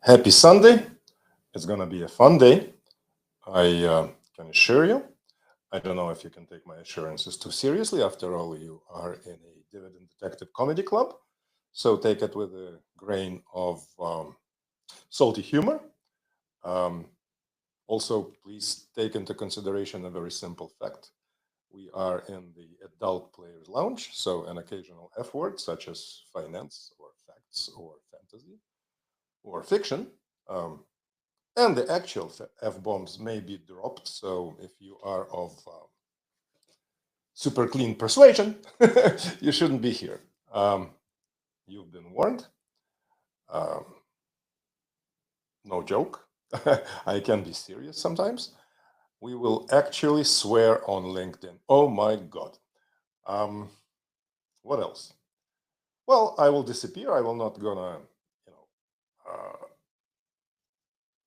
Happy Sunday. It's going to be a fun day. I can assure you. I don't know if you can take my assurances too seriously. After all, you are in a Dividend Detective Comedy Club. So take it with a grain of salty humor. Um, Also, please take into consideration a very simple fact. We are in the adult players lounge, so an occasional F word such as finance or facts or fantasy or fiction um, and the actual F-bombs may be dropped. So if you are of super clean persuasion, you shouldn't be here. You've been warned. Um, no joke. I can be serious sometimes. We will actually swear on LinkedIn. Oh my God. Um, what else? Well, I will disappear. I will not gonna, you know,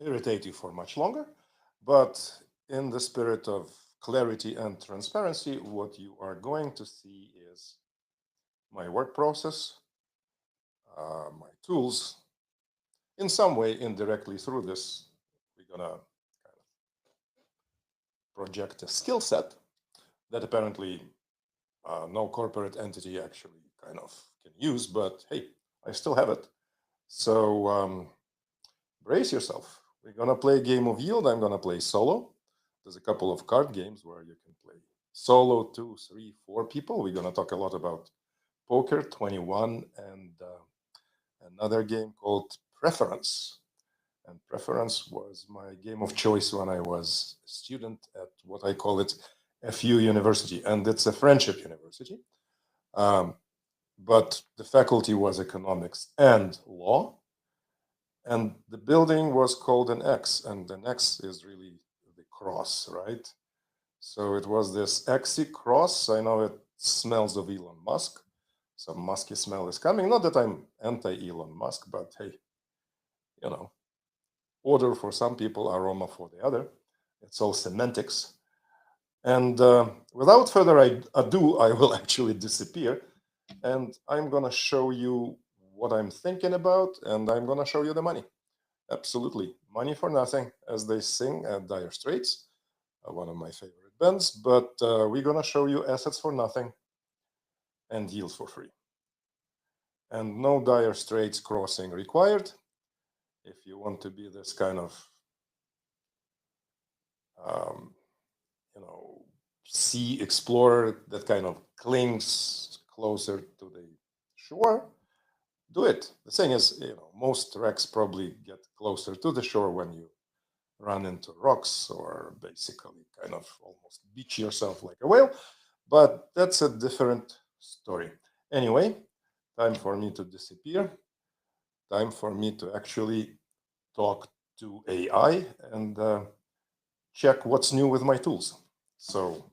irritate you for much longer. But in the spirit of clarity and transparency, what you are going to see is my work process, my tools. In some way, indirectly through this, we're gonna kind of project a skill set that apparently no corporate entity actually kind of can use, but hey, I still have it. So brace yourself. We're gonna play a game of Yield. I'm gonna play solo. There's a couple of card games where you can play solo, 2, 3, 4 people. We're gonna talk a lot about poker, 21, and another game called Preference. And Preference was my game of choice when I was a student at what I call it FU University, and it's a friendship university. Um, but the faculty was economics and law, and the building was called an X, and an X is really the cross, right? So it was this XY cross. I know it smells of Elon Musk. Some musky smell is coming. Not that I'm anti-Elon Musk, but hey, you know, odor for some people, aroma for the other. It's all semantics. And without further ado, I will actually disappear. And I'm going to show you what I'm thinking about, and I'm going to show you the money. Absolutely. Money for nothing, as they sing at Dire Straits, one of my favorite bands. But we're going to show you assets for nothing and deals for free. And no Dire Straits crossing required. If you want to be this kind of, um, you know, sea explorer that kind of clings closer to the shore, do it. The thing is, you know, most wrecks probably get closer to the shore when you run into rocks or basically kind of almost beach yourself like a whale. But that's a different story. Anyway, time for me to disappear. Time for me to actually talk to AI and check what's new with my tools. So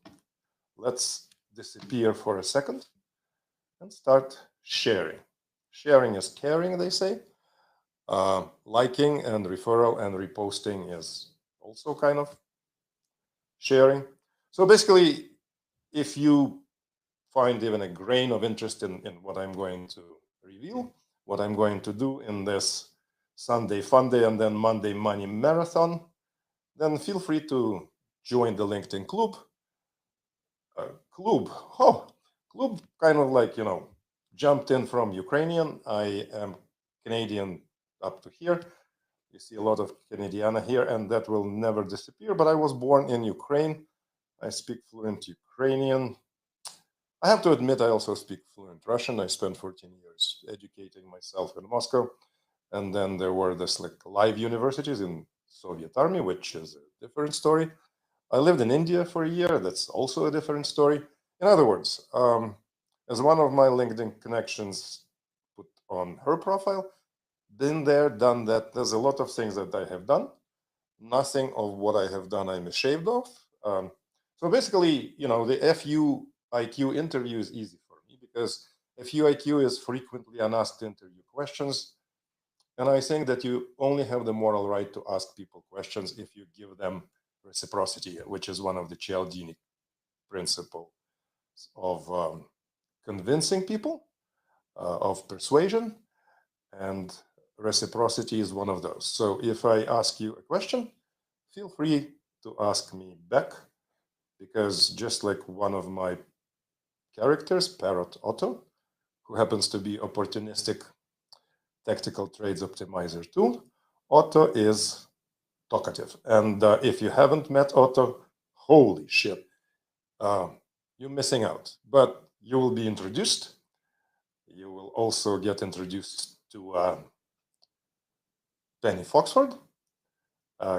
let's disappear for a second and start sharing. Sharing is caring, they say. Liking and referral and reposting is also kind of sharing. So basically, if you find even a grain of interest in what I'm going to reveal, what I'm going to do in this Sunday Fun Day and then Monday Money Marathon, then feel free to join the LinkedIn Club. Club kind of like, you know, jumped in from Ukrainian. I am Canadian up to here. You see a lot of Canadiana here, and that will never disappear. But I was born in Ukraine. I speak fluent Ukrainian. I have to admit, I also speak fluent Russian. I spent 14 years educating myself in Moscow. And then there were this like live universities in Soviet Army, which is a different story. I lived in India for a year. That's also a different story. In other words, as one of my LinkedIn connections put on her profile, been there, done that. There's a lot of things that I have done. Nothing of what I have done I'm ashamed of. So basically, you know, the FUIQ interview is easy for me because FUIQ is frequently unasked interview questions. And I think that you only have the moral right to ask people questions if you give them reciprocity, which is one of the Cialdini principles of convincing people, of persuasion, and reciprocity is one of those. So if I ask you a question, feel free to ask me back, because just like one of my characters, Parrot Otto, who happens to be opportunistic tactical trades optimizer tool, Otto is talkative. And if you haven't met Otto, holy shit, you're missing out. But you will be introduced. You will also get introduced to Penny Foxford,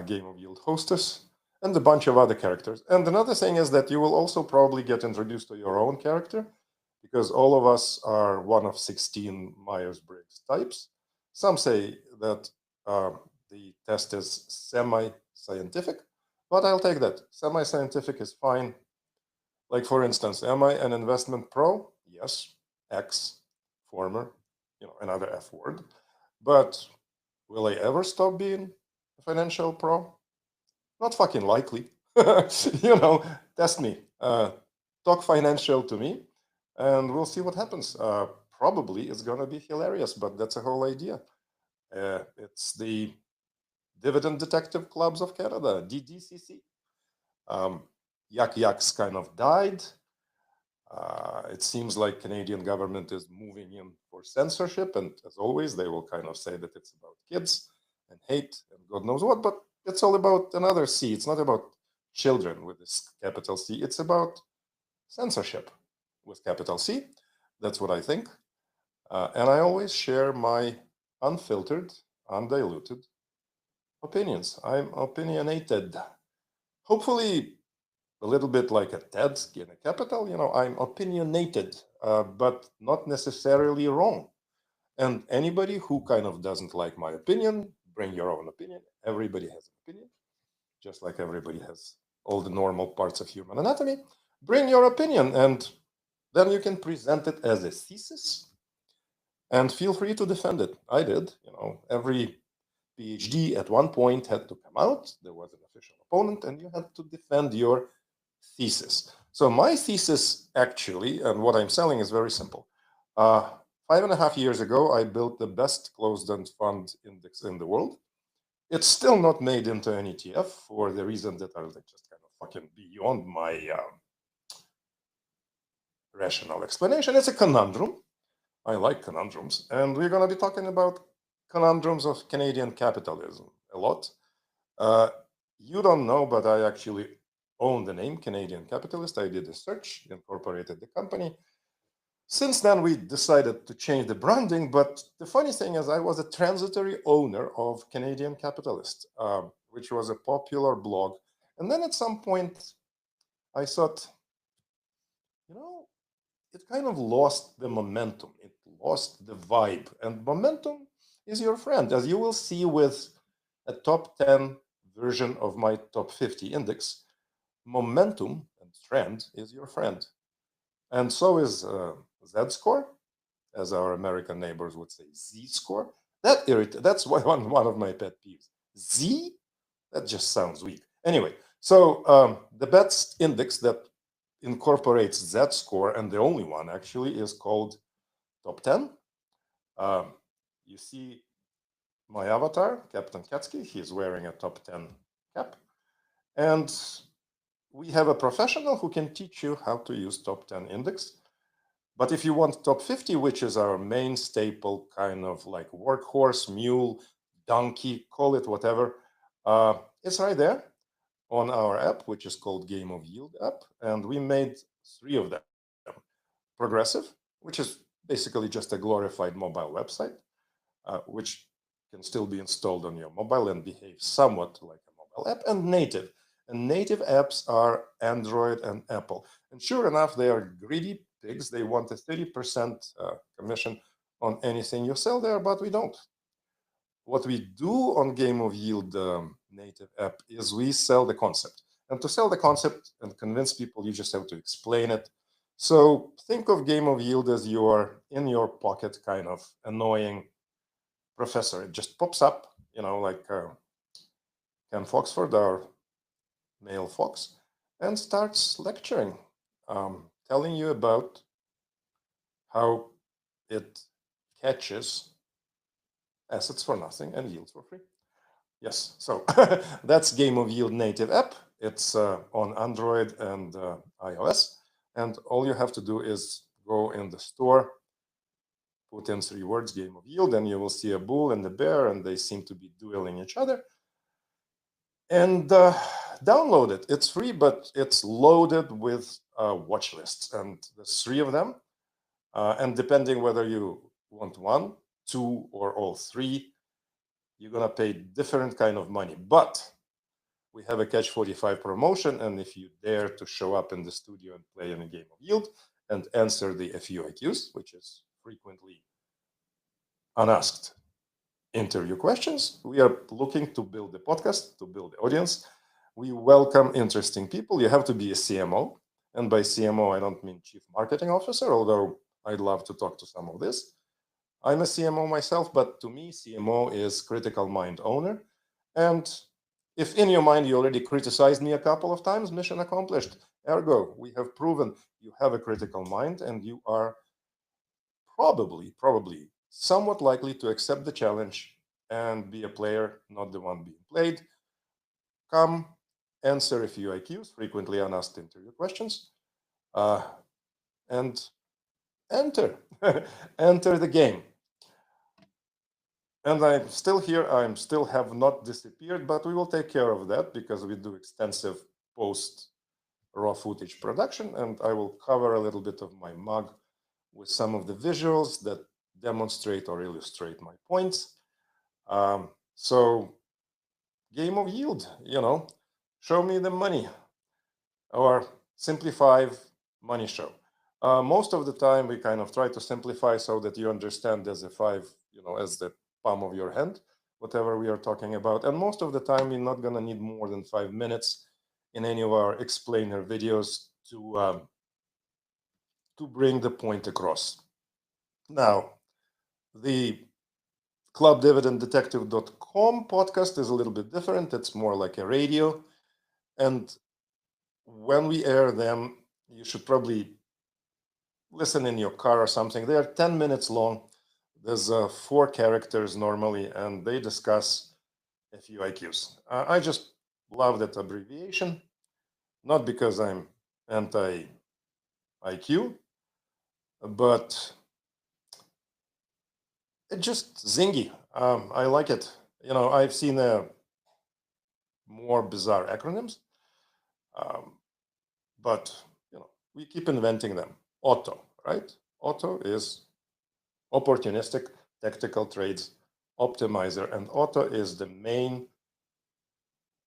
Game of Yield hostess, and a bunch of other characters. And another thing is that you will also probably get introduced to your own character, because all of us are one of 16 Myers-Briggs types. Some say that the test is semi-scientific, but I'll take that. Semi-scientific is fine. Like, for instance, am I an investment pro? Yes. X, former, another F word. But will I ever stop being a financial pro? Not fucking likely. Test me. Talk financial to me, and we'll see what happens. Probably it's going to be hilarious, but that's the whole idea. It's the Dividend Detective Clubs of Canada, DDCC. Yak Yak's kind of died. It seems like Canadian government is moving in for censorship, and as always, they will kind of say that it's about kids and hate and God knows what, but it's all about another C. It's not about children with this capital C. It's about censorship with capital C. That's what I think. And I always share my unfiltered, undiluted opinions. I'm opinionated. Hopefully, a little bit like a TED in a capital, I'm opinionated, but not necessarily wrong. And anybody who kind of doesn't like my opinion, bring your own opinion. Everybody has an opinion, just like everybody has all the normal parts of human anatomy. Bring your opinion, and then you can present it as a thesis, and feel free to defend it. I did. Every PhD at one point had to come out. There was an official opponent, and you had to defend your thesis. So my thesis, actually, and what I'm selling is very simple. 5.5 years ago, I built the best closed-end fund index in the world. It's still not made into an ETF for the reason that are just kind of fucking beyond my rational explanation. It's a conundrum. I like conundrums. And we're going to be talking about conundrums of Canadian capitalism a lot. You don't know, but I actually own the name Canadian Capitalist. I did a search, incorporated the company. Since then, we decided to change the branding, but the funny thing is I was a transitory owner of Canadian Capitalist, which was a popular blog. And then at some point, I thought, it kind of lost the momentum. It lost the vibe. And momentum is your friend, as you will see with a top 10 version of my top 50 index. Momentum and trend is your friend. And so is Z-score, as our American neighbors would say, Z-score. That's one of my pet peeves. Z? That just sounds weak. Anyway, so the best index that incorporates Z-score, and the only one actually, is called Top 10. You see my avatar, Captain Katsky. He's wearing a Top 10 cap. And we have a professional who can teach you how to use Top 10 index. But if you want Top 50, which is our main staple, kind of like workhorse, mule, donkey, call it whatever, it's right there on our app, which is called Game of Yield app. And we made 3 of them. Progressive, which is basically just a glorified mobile website, which can still be installed on your mobile and behave somewhat like a mobile app, and native. And native apps are Android and Apple. And sure enough, they are greedy pigs. They want a 30% commission on anything you sell there, but we don't. What we do on Game of Yield native app is we sell the concept. And to sell the concept and convince people, you just have to explain it. So think of Game of Yield as your in your pocket kind of annoying professor. It just pops up, like Ken Foxford, our male fox, and starts lecturing, telling you about how it catches assets for nothing and yields for free. Yes, so that's Game of Yield native app. It's on Android and iOS. And all you have to do is go in the store, put in 3 words, Game of Yield, and you will see a bull and a bear, and they seem to be dueling each other. And download it. It's free, but it's loaded with watch lists. And there's 3 of them. And depending whether you want 1, 2, or all 3, you're going to pay different kind of money. But we have a Catch 45 promotion, and if you dare to show up in the studio and play in a Game of Yield and answer the FUIQs, which is frequently unasked interview questions, we are looking to build a podcast, to build the audience. We welcome interesting people. You have to be a CMO, and by CMO, I don't mean Chief Marketing Officer, although I'd love to talk to some of this. I'm a CMO myself, but to me, CMO is critical mind owner. And if in your mind you already criticized me a couple of times, mission accomplished. Ergo, we have proven you have a critical mind and you are probably somewhat likely to accept the challenge and be a player, not the one being played. Come, answer a few IQs, frequently unasked interview questions, and enter, enter the game. And I'm still here. I still have not disappeared, but we will take care of that because we do extensive post raw footage production, and I will cover a little bit of my mug with some of the visuals that demonstrate or illustrate my points. So Game of Yield, show me the money, or Simplify money show. Most of the time we kind of try to simplify so that you understand as a 5, as the palm of your hand, whatever we are talking about. And most of the time, we're not going to need more than 5 minutes in any of our explainer videos to bring the point across. Now, the clubdividenddetective.com podcast is a little bit different. It's more like a radio. And when we air them, you should probably listen in your car or something. They are 10 minutes long. There's 4 characters normally, and they discuss FUIQs. I just love that abbreviation, not because I'm anti-IQ, but it's just zingy. I like it. I've seen more bizarre acronyms, but we keep inventing them. Auto, right? Auto is opportunistic tactical trades optimizer, and Otto is the main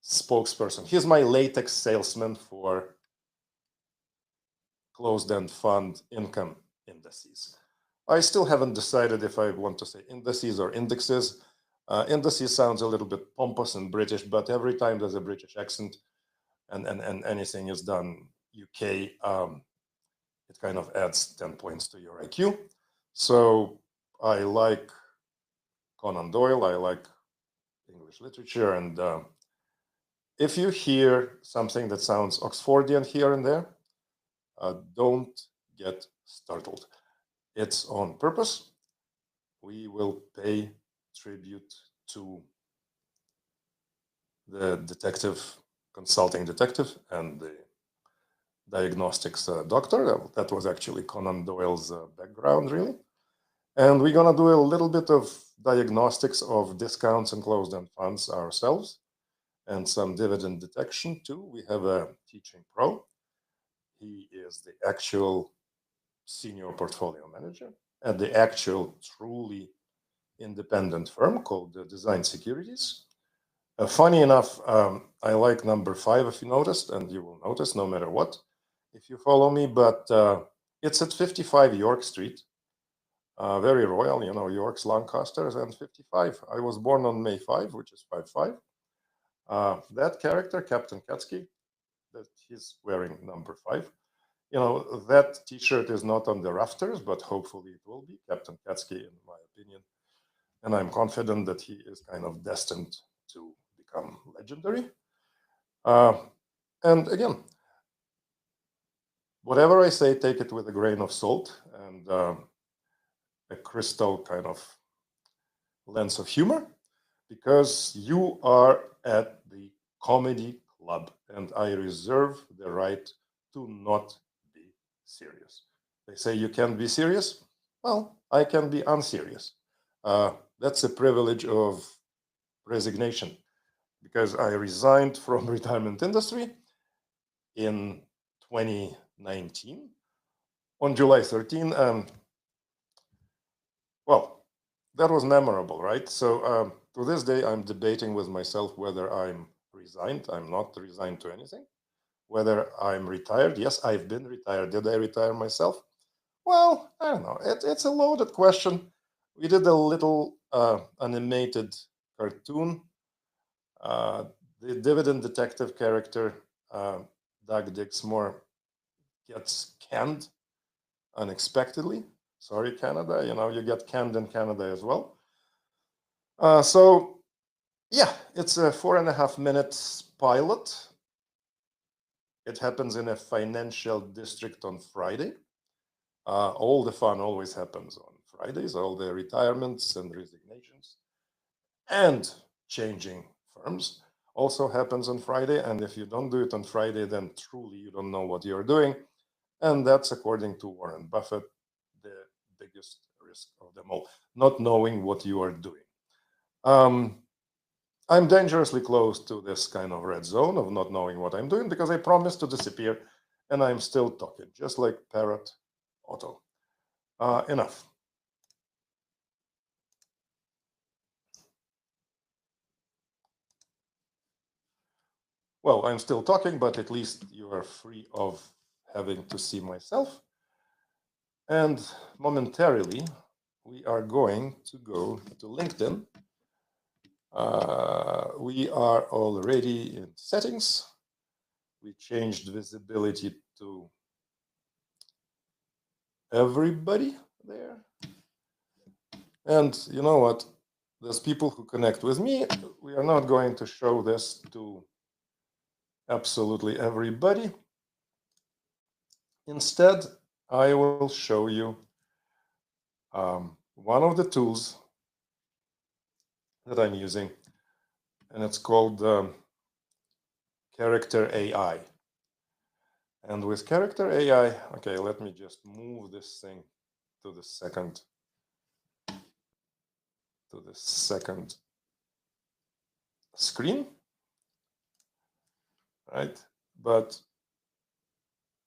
spokesperson. He's my latex salesman for closed-end fund income indices. I still haven't decided if I want to say indices or indexes. Indices sounds a little bit pompous and British, but every time there's a British accent and anything is done UK, it kind of adds 10 points to your IQ. So I like Conan Doyle, I like English literature, and if you hear something that sounds Oxfordian here and there, don't get startled. It's on purpose. We will pay tribute to the consulting detective and the diagnostics doctor. That was actually Conan Doyle's background, really. And we're going to do a little bit of diagnostics of discounts and closed-end funds ourselves, and some dividend detection too. We have a teaching pro. He is the actual senior portfolio manager at the actual truly independent firm called Design Securities. Funny enough, I like number 5, if you noticed, and you will notice no matter what if you follow me, but it's at 55 York Street. Very royal, York's Lancasters and 55. I was born on May 5, which is 5/5. That character, Captain Katsky, that he's wearing number 5. That T-shirt is not on the rafters, but hopefully it will be. Captain Katsky, in my opinion. And I'm confident that he is kind of destined to become legendary. And again, whatever I say, take it with a grain of salt and a crystal kind of lens of humor, because you are at the comedy club, and I reserve the right to not be serious. They say you can't be serious. Well, I can be unserious. That's a privilege of resignation, because I resigned from retirement industry in 2019 on July 13. Well, that was memorable, right? So to this day, I'm debating with myself whether I'm resigned. I'm not resigned to anything. Whether I'm retired. Yes, I've been retired. Did I retire myself? Well, I don't know. It's a loaded question. We did a little animated cartoon. The dividend detective character, Doug Dixmore, gets canned unexpectedly. Sorry, Canada. You get canned in Canada as well. So, yeah, it's a 4.5 minutes pilot. It happens in a financial district on Friday. All the fun always happens on Fridays, all the retirements and resignations and changing firms also happens on Friday. And if you don't do it on Friday, then truly you don't know what you're doing. And that's, according to Warren Buffett, the biggest risk of them all, not knowing what you are doing. I'm dangerously close to this kind of red zone of not knowing what I'm doing, because I promised to disappear and I'm still talking, just like Parrot Otto. Enough. Well, I'm still talking, but at least you are free of having to see myself. And momentarily, we are going to go to LinkedIn. We are already in settings. We changed visibility to everybody there. And you know what? There's people who connect with me. We are not going to show this to absolutely everybody. Instead, I will show you one of the tools that I'm using, and it's called Character AI. And with Character AI, okay, let me just move this thing to the second screen, right? But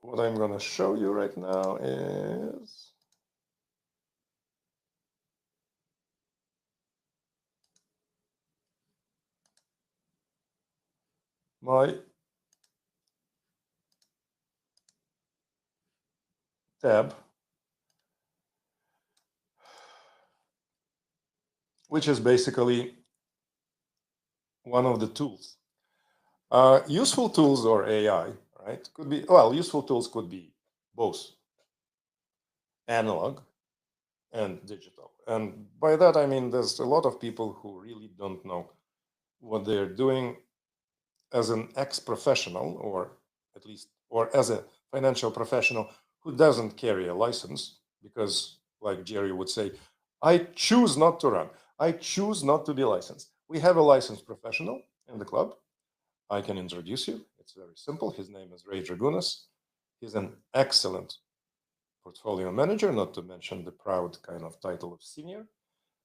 what I'm going to show you right now is my tab, which is basically one of the tools. Useful tools or AI, right? Could be, well, useful tools could be both analog and digital. And by that, I mean, there's a lot of people who really don't know what they're doing as an ex-professional, or at least, or as a financial professional who doesn't carry a license, because like Jerry would say, I choose not to run. I choose not to be licensed. We have a licensed professional in the club. I can introduce you. It's very simple. His name is Ray Dragunas. He's an excellent portfolio manager, not to mention the proud kind of title of senior,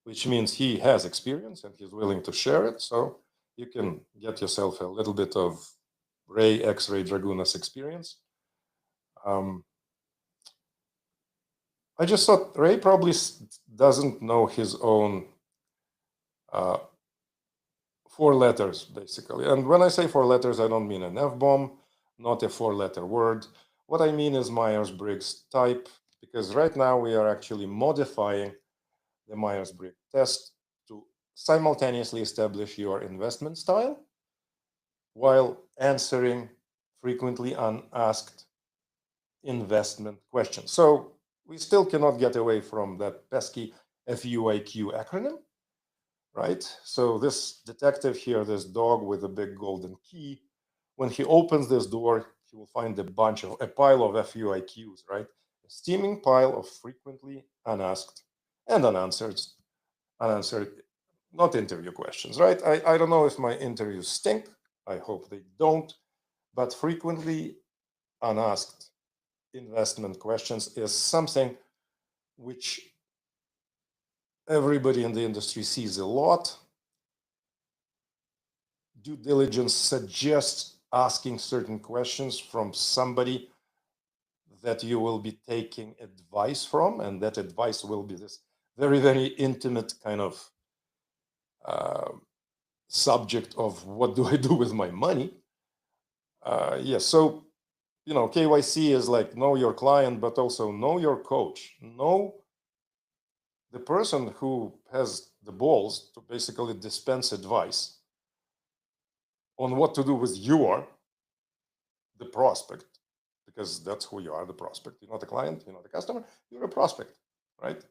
which means he has experience and he's willing to share it. So you can get yourself a little bit of Ray X-Ray Dragunas experience. I just thought Ray probably doesn't know his own 4 letters, basically. And when I say 4 letters, I don't mean an F-bomb, not a 4-letter word. What I mean is Myers-Briggs type, because right now we are actually modifying the Myers-Briggs test to simultaneously establish your investment style while answering frequently unasked investment questions. So we still cannot get away from that pesky FUIQ acronym, right? So this detective here, this dog with a big golden key, when he opens this door, he will find a pile of FUIQs, right? A steaming pile of frequently unasked and unanswered not interview questions, right? I don't know if my interviews stink. I hope they don't. But frequently unasked investment questions is something which everybody in the industry sees a lot. Due diligence suggests asking certain questions from somebody that you will be taking advice from, and that advice will be this very, very intimate kind of subject of what do I do with my money. Yes, so KYC is like know your client, but also know your coach. Know the person who has the balls to basically dispense advice on what to do with the prospect, because that's who you are, the prospect. You're not a client, you're not a customer, you're a prospect, right?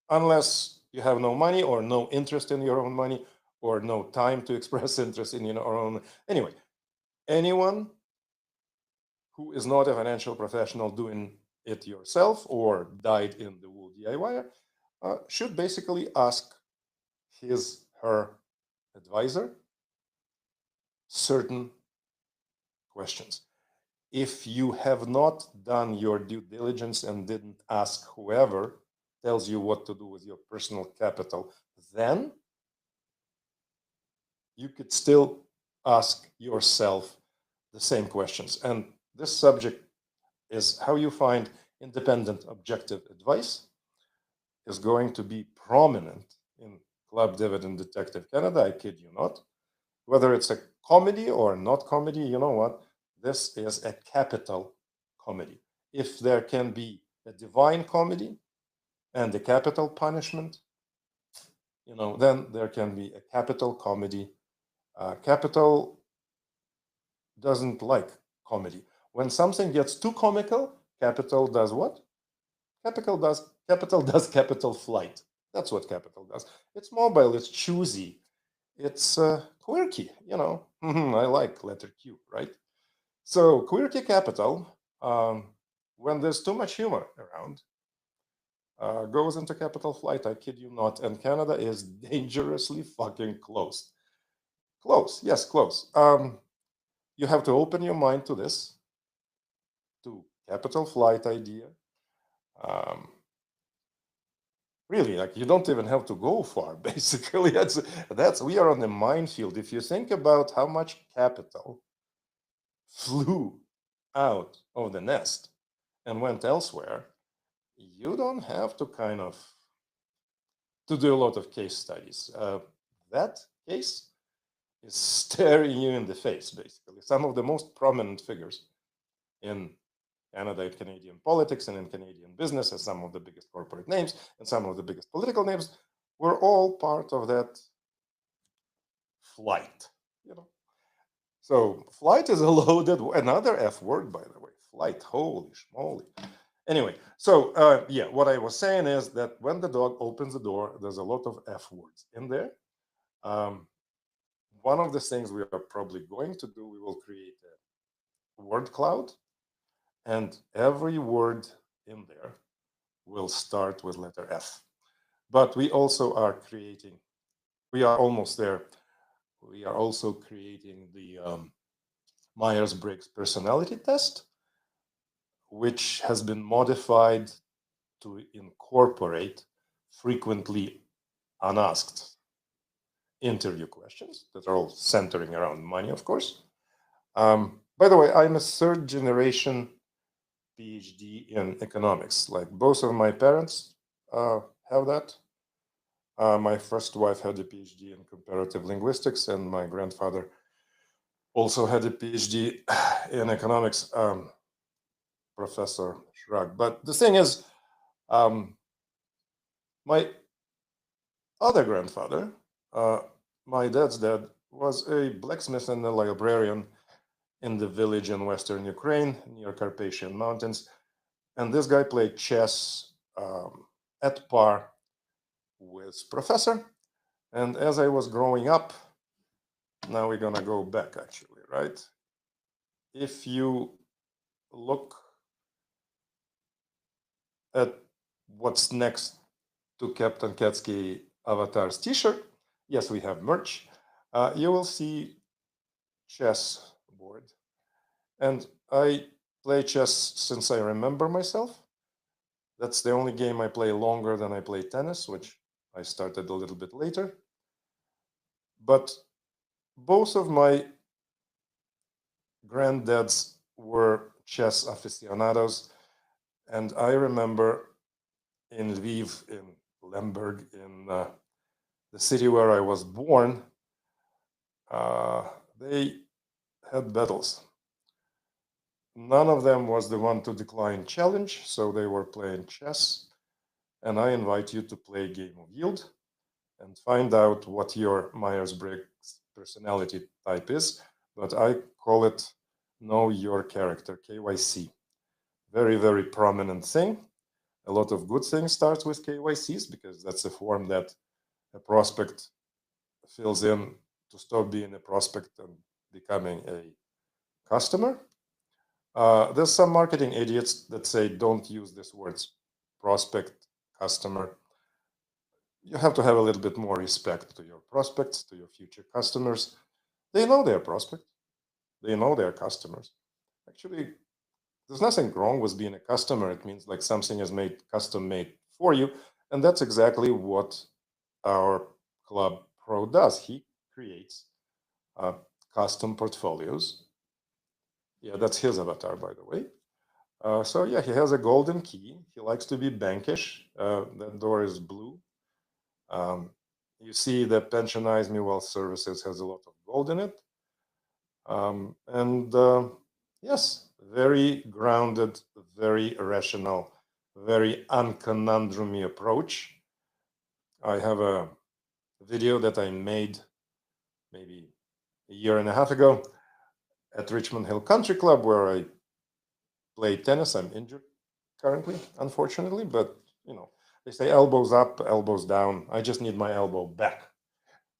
Unless you have no money or no interest in your own money or no time to express interest in your own. Anyway, anyone who is not a financial professional doing it yourself or died in the wool DIY should basically ask her advisor certain questions. If you have not done your due diligence and didn't ask whoever tells you what to do with your personal capital, then you could still ask yourself the same questions. And this subject is how you find independent, objective advice is going to be prominent in Club Dividend Detective Canada. I kid you not. Whether it's a comedy or not comedy, you know what? This is a capital comedy. If there can be a divine comedy and a capital punishment, then there can be a capital comedy. Capital doesn't like comedy. When something gets too comical, capital does what? Capital does capital flight. That's what capital does. It's mobile, it's choosy, it's quirky, I like letter Q, right? So quirky capital, when there's too much humor around, goes into capital flight. I kid you not. And Canada is dangerously fucking close. Close, yes, close. You have to open your mind to this, to capital flight idea. Really, like you don't even have to go far. Basically, that's we are on the minefield. If you think about how much capital flew out of the nest and went elsewhere, you don't have to to do a lot of case studies. That case is staring you in the face, basically. Some of the most prominent figures in Canada, in Canadian politics, and in Canadian business, as some of the biggest corporate names and some of the biggest political names, were all part of that flight. So flight is a loaded, another F word, by the way. Flight, holy schmoly. Anyway, so yeah, what I was saying is that when the dog opens the door, there's a lot of F words in there. One of the things we are probably going to do, we will create a word cloud, and every word in there will start with letter F. But we also are creating, we are almost there. We are also creating the Myers-Briggs personality test, which has been modified to incorporate frequently unasked interview questions that are all centering around money, of course. By the way, I'm a third generation PhD in economics. Like both of my parents have that. My first wife had a PhD in comparative linguistics, and my grandfather also had a PhD in economics, Professor Shrug. But the thing is, my other grandfather, my dad's dad, was a blacksmith and a librarian in the village in western Ukraine near Carpathian Mountains. And this guy played chess at par with Professor. And as I was growing up, now we're gonna go back actually, right? If you look at what's next to Captain Katsky Avatar's t-shirt, Yes, we have merch. You will see chess board. And I play chess since I remember myself. That's the only game I play longer than I play tennis, which I started a little bit later. But both of my granddads were chess aficionados. And I remember in Lviv, in Lemberg, in the city where I was born, they had battles. None of them was the one to decline challenge, so they were playing chess. And I invite you to play a game of Yield and find out what your Myers-Briggs personality type is. But I call it Know Your Character, KYC. Very, very prominent thing. A lot of good things start with KYCs because that's a form that a prospect fills in to stop being a prospect and becoming a customer. There's some marketing idiots that say don't use these words, prospect, customer. You have to have a little bit more respect to your prospects, to your future customers. They know their prospect. They know their customers. Actually, there's nothing wrong with being a customer. It means like something is made custom made for you. And that's exactly what our Club Pro does. He creates custom portfolios. Yeah, that's his avatar, by the way. So yeah, he has a golden key. He likes to be bankish. That door is blue. You see that Pensionize Me Wealth Services has a lot of gold in it. And yes, very grounded, very rational, very unconundrumy approach. I have a video that I made maybe a year and a half ago at Richmond Hill Country Club where I play tennis. I'm injured currently, unfortunately, but you know, they say elbows up, elbows down. I just need my elbow back.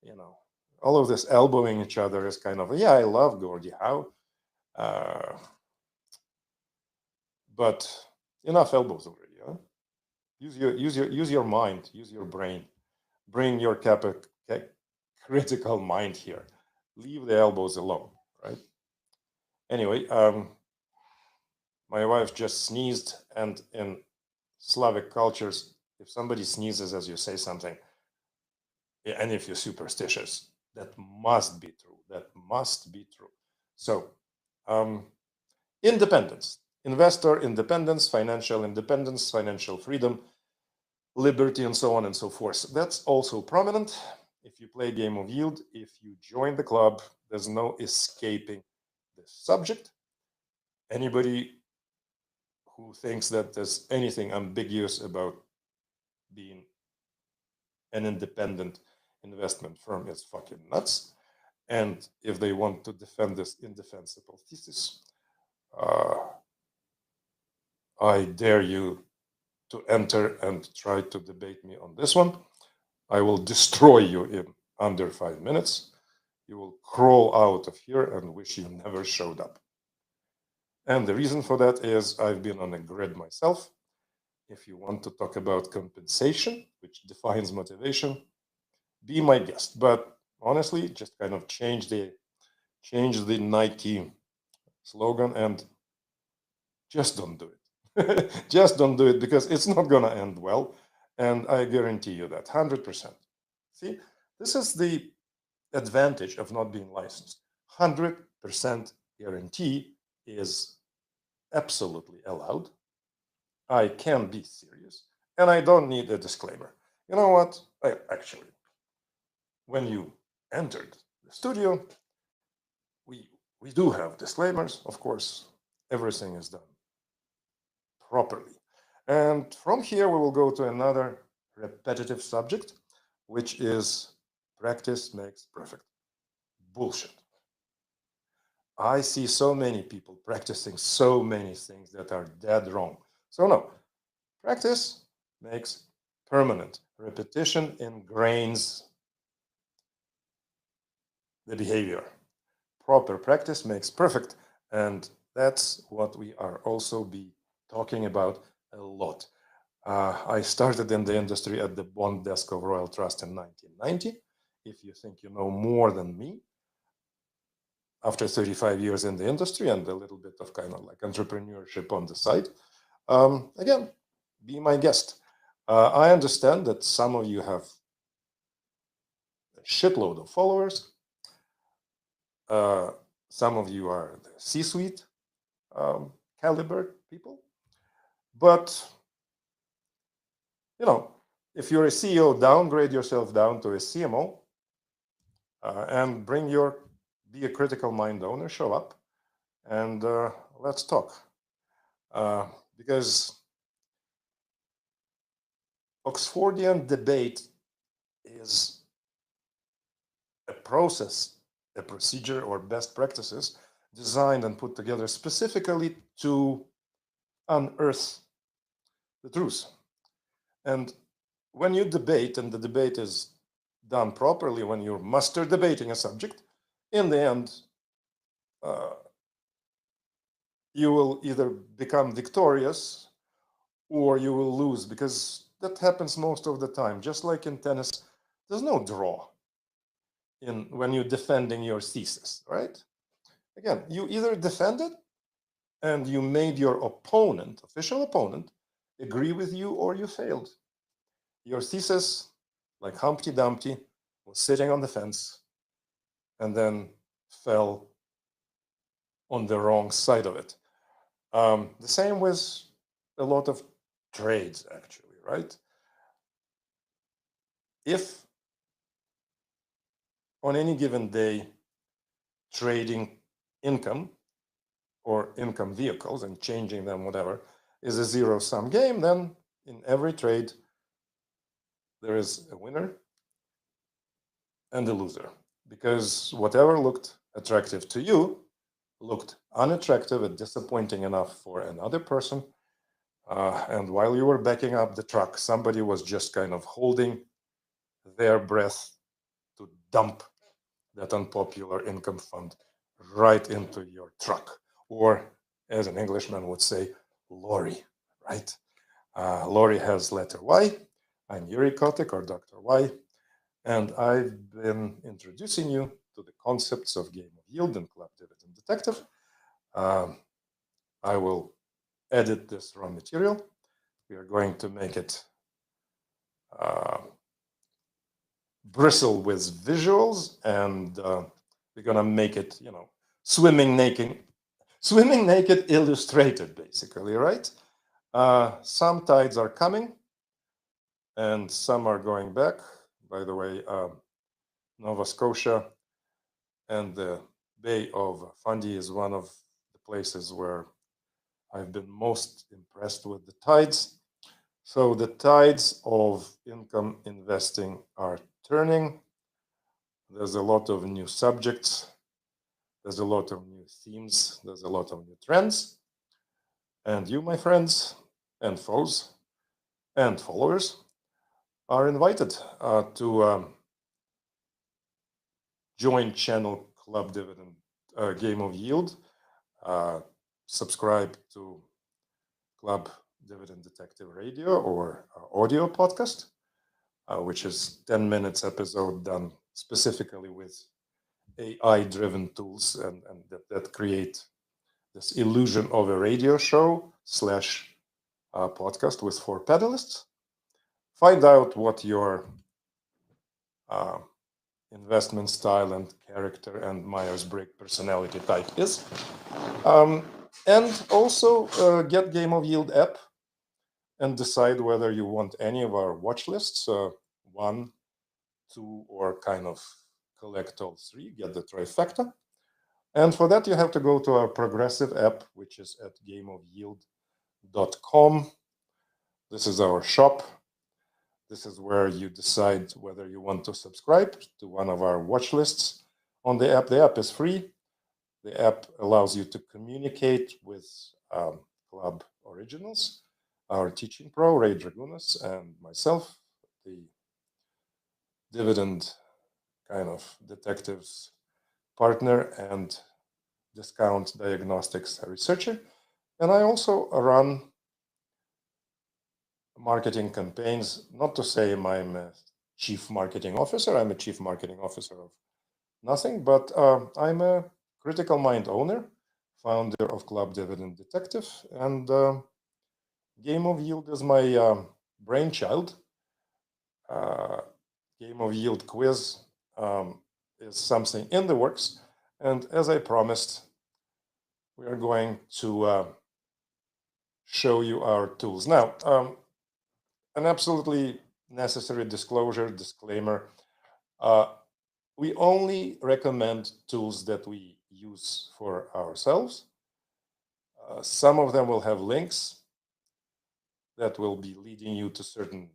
You know, all of this elbowing each other is kind of, yeah, I love Gordie Howe, but enough elbows already. Huh? Use your mind, use your brain, bring your critical mind here. Leave the elbows alone, right? Anyway, my wife just sneezed, and in Slavic cultures, if somebody sneezes as you say something, and if you're superstitious, that must be true. That must be true. So, independence, investor independence, financial freedom, liberty, and so on and so forth. That's also prominent. If you play Game of Yield, if you join the club, there's no escaping this subject. Anybody who thinks that there's anything ambiguous about being an independent investment firm is fucking nuts. And if they want to defend this indefensible thesis, I dare you to enter and try to debate me on this one. I will destroy you in under 5 minutes. You will crawl out of here and wish you never showed up. And the reason for that is I've been on a grid myself. If you want to talk about compensation, which defines motivation, be my guest. But honestly, just kind of change the Nike slogan and just don't do it. Just don't do it because it's not going to end well. And I guarantee you that 100%. See, this is the advantage of not being licensed. 100% guarantee is absolutely allowed. I can be serious and I don't need a disclaimer. You know what? Actually, when you entered the studio, we do have disclaimers. Of course, everything is done properly. And from here, we will go to another repetitive subject, which is practice makes perfect. Bullshit. I see so many people practicing so many things that are dead wrong. So no, practice makes permanent. Repetition ingrains the behavior. Proper practice makes perfect. And that's what we are also be talking about a lot. I started in the industry at the bond desk of Royal Trust in 1990. if you think you know more than me after 35 years in the industry and a little bit of kind of like entrepreneurship on the side. Again, be my guest. I understand that some of you have a shitload of followers. Some of you are the C-suite caliber people. But, you know, if you're a CEO, downgrade yourself down to a CMO and be a critical mind owner, show up, and let's talk. Because Oxfordian debate is a process, a procedure, or best practices designed and put together specifically to unearth the truth. And when you debate, and the debate is done properly, when you're master debating a subject, in the end, you will either become victorious or you will lose, because that happens most of the time. Just like in tennis, there's no draw when you're defending your thesis, right? Again, you either defend it and you made your opponent, official opponent, agree with you, or you failed. Your thesis, like Humpty Dumpty, was sitting on the fence and then fell on the wrong side of it. The same with a lot of trades, actually, right? If on any given day trading income or income vehicles and changing them, whatever, is a zero-sum game, then in every trade there is a winner and a loser, because whatever looked attractive to you looked unattractive and disappointing enough for another person. And while you were backing up the truck, somebody was just kind of holding their breath to dump that unpopular income fund right into your truck, or as an Englishman would say, lorry, right? Lorry has letter Y. I'm Yuri Kotick, or Dr. Y, and I've been introducing you to the concepts of Game of Yield and Club Dividend Detective. I will edit this raw material. We are going to make it bristle with visuals, and we're gonna make it, you know, swimming naked illustrated, basically, right? Some tides are coming and some are going back. By the way, Nova Scotia and the Bay of Fundy is one of the places where I've been most impressed with the tides. So the tides of income investing are turning. There's a lot of new subjects. There's a lot of new themes. There's a lot of new trends. And you, my friends and foes and followers, are invited to join channel Club Dividend Game of Yield. Subscribe to Club Dividend Detective Radio or audio podcast, which is 10 minutes episode done specifically with AI-driven tools and that create this illusion of a radio show / podcast with 4 panelists. Find out what your investment style and character and Myers-Briggs personality type is. And also get Game of Yield app and decide whether you want any of our watch lists, 1, 2, or kind of collect all 3, get the trifecta. And for that, you have to go to our progressive app, which is at gameofyield.com. This is our shop. This is where you decide whether you want to subscribe to one of our watch lists on the app. The app is free. The app allows you to communicate with Club Originals, our teaching pro, Ray Dragunas, and myself, the dividend kind of detectives partner and discount diagnostics researcher. And I also run marketing campaigns, not to say I'm a chief marketing officer. I'm a chief marketing officer of nothing, but I'm a critical mind owner, founder of Club Dividend Detective, and Game of Yield is my brainchild. Game of Yield quiz is something in the works, and as I promised, we are going to show you our tools. Now, an absolutely necessary disclaimer. We only recommend tools that we use for ourselves. Some of them will have links that will be leading you to certain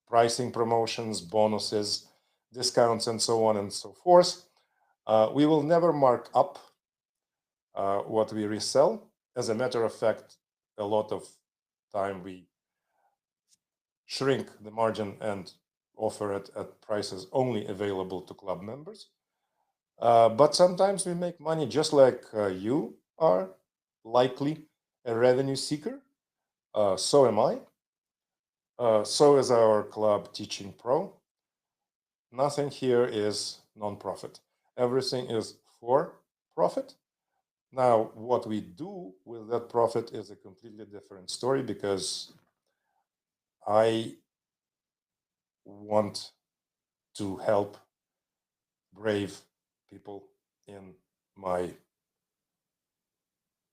pricing promotions, bonuses, discounts, and so on and so forth. We will never mark up what we resell. As a matter of fact, a lot of time we shrink the margin and offer it at prices only available to club members. But sometimes we make money just like you are likely a revenue seeker. So am I. So is our Club Teaching Pro. Nothing here is non-profit. Everything is for profit. Now, what we do with that profit is a completely different story, because I want to help brave people in my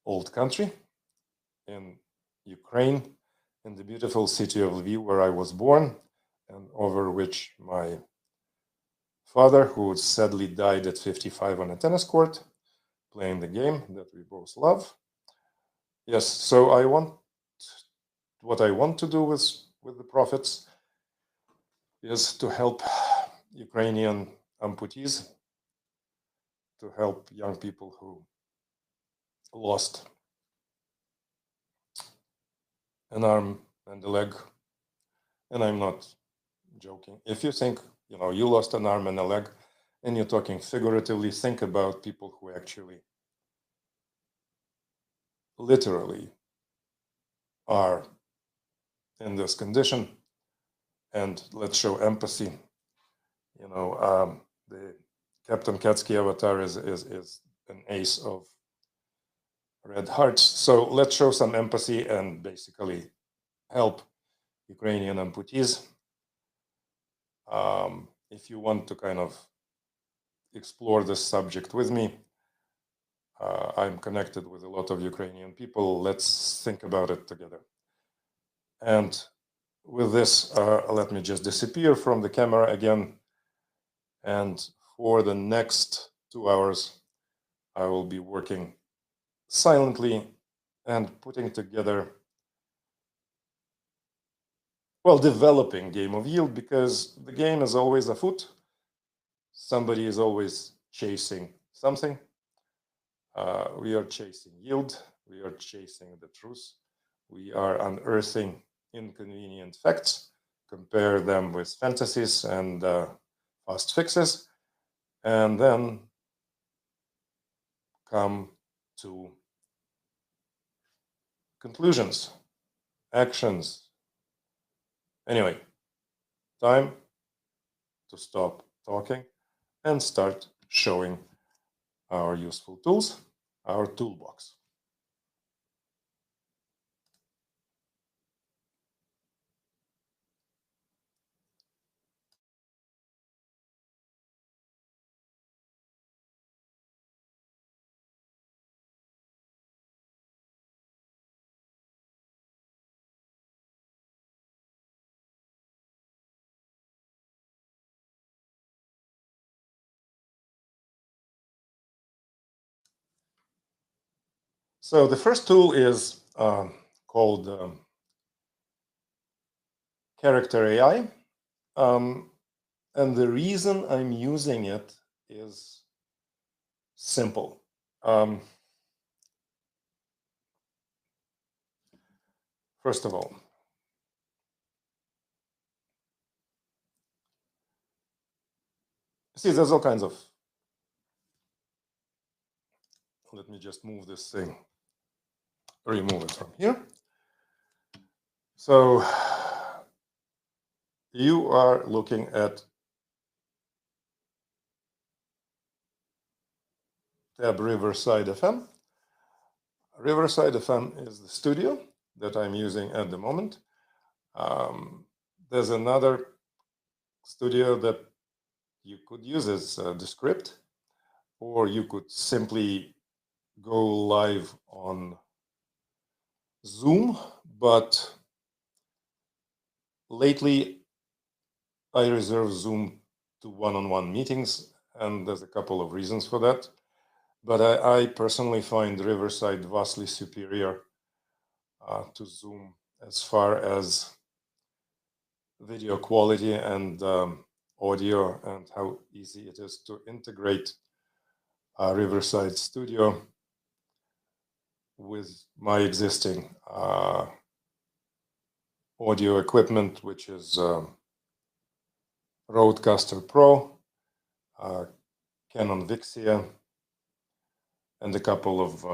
old country, in Ukraine, in the beautiful city of Lviv, where I was born, and over which my father, who sadly died at 55 on a tennis court, playing the game that we both love. Yes, so what I want to do with the profits is to help Ukrainian amputees, to help young people who lost an arm and a leg. And I'm not joking. If you think, you lost an arm and a leg, and you're talking figuratively, think about people who actually literally are in this condition, and let's show empathy. The Captain Katsky avatar is an ace of red hearts. So let's show some empathy and basically help Ukrainian amputees. If you want to kind of explore this subject with me, I'm connected with a lot of Ukrainian people. Let's think about it together. And with this, let me just disappear from the camera again. And for the next 2 hours, I will be working silently and putting together, developing Game of Yield, because the game is always afoot. Somebody is always chasing something. We are chasing yield. We are chasing the truth. We are unearthing inconvenient facts, compare them with fantasies and fast fixes, and then come to conclusions, actions. Anyway, time to stop talking and start showing our useful tools, our toolbox. So the first tool is called Character AI. And the reason I'm using it is simple. First of all, see, there's all kinds of, let me just move this thing, remove it from here. So you are looking at tab Riverside FM. Riverside FM is the studio that I'm using at the moment. There's another studio that you could use as Descript, or you could simply go live on Zoom, but lately I reserve Zoom to one-on-one meetings, and there's a couple of reasons for that. But I personally find Riverside vastly superior to Zoom as far as video quality and audio, and how easy it is to integrate Riverside Studio with my existing audio equipment, which is Rodecaster Pro, Canon Vixia, and a couple of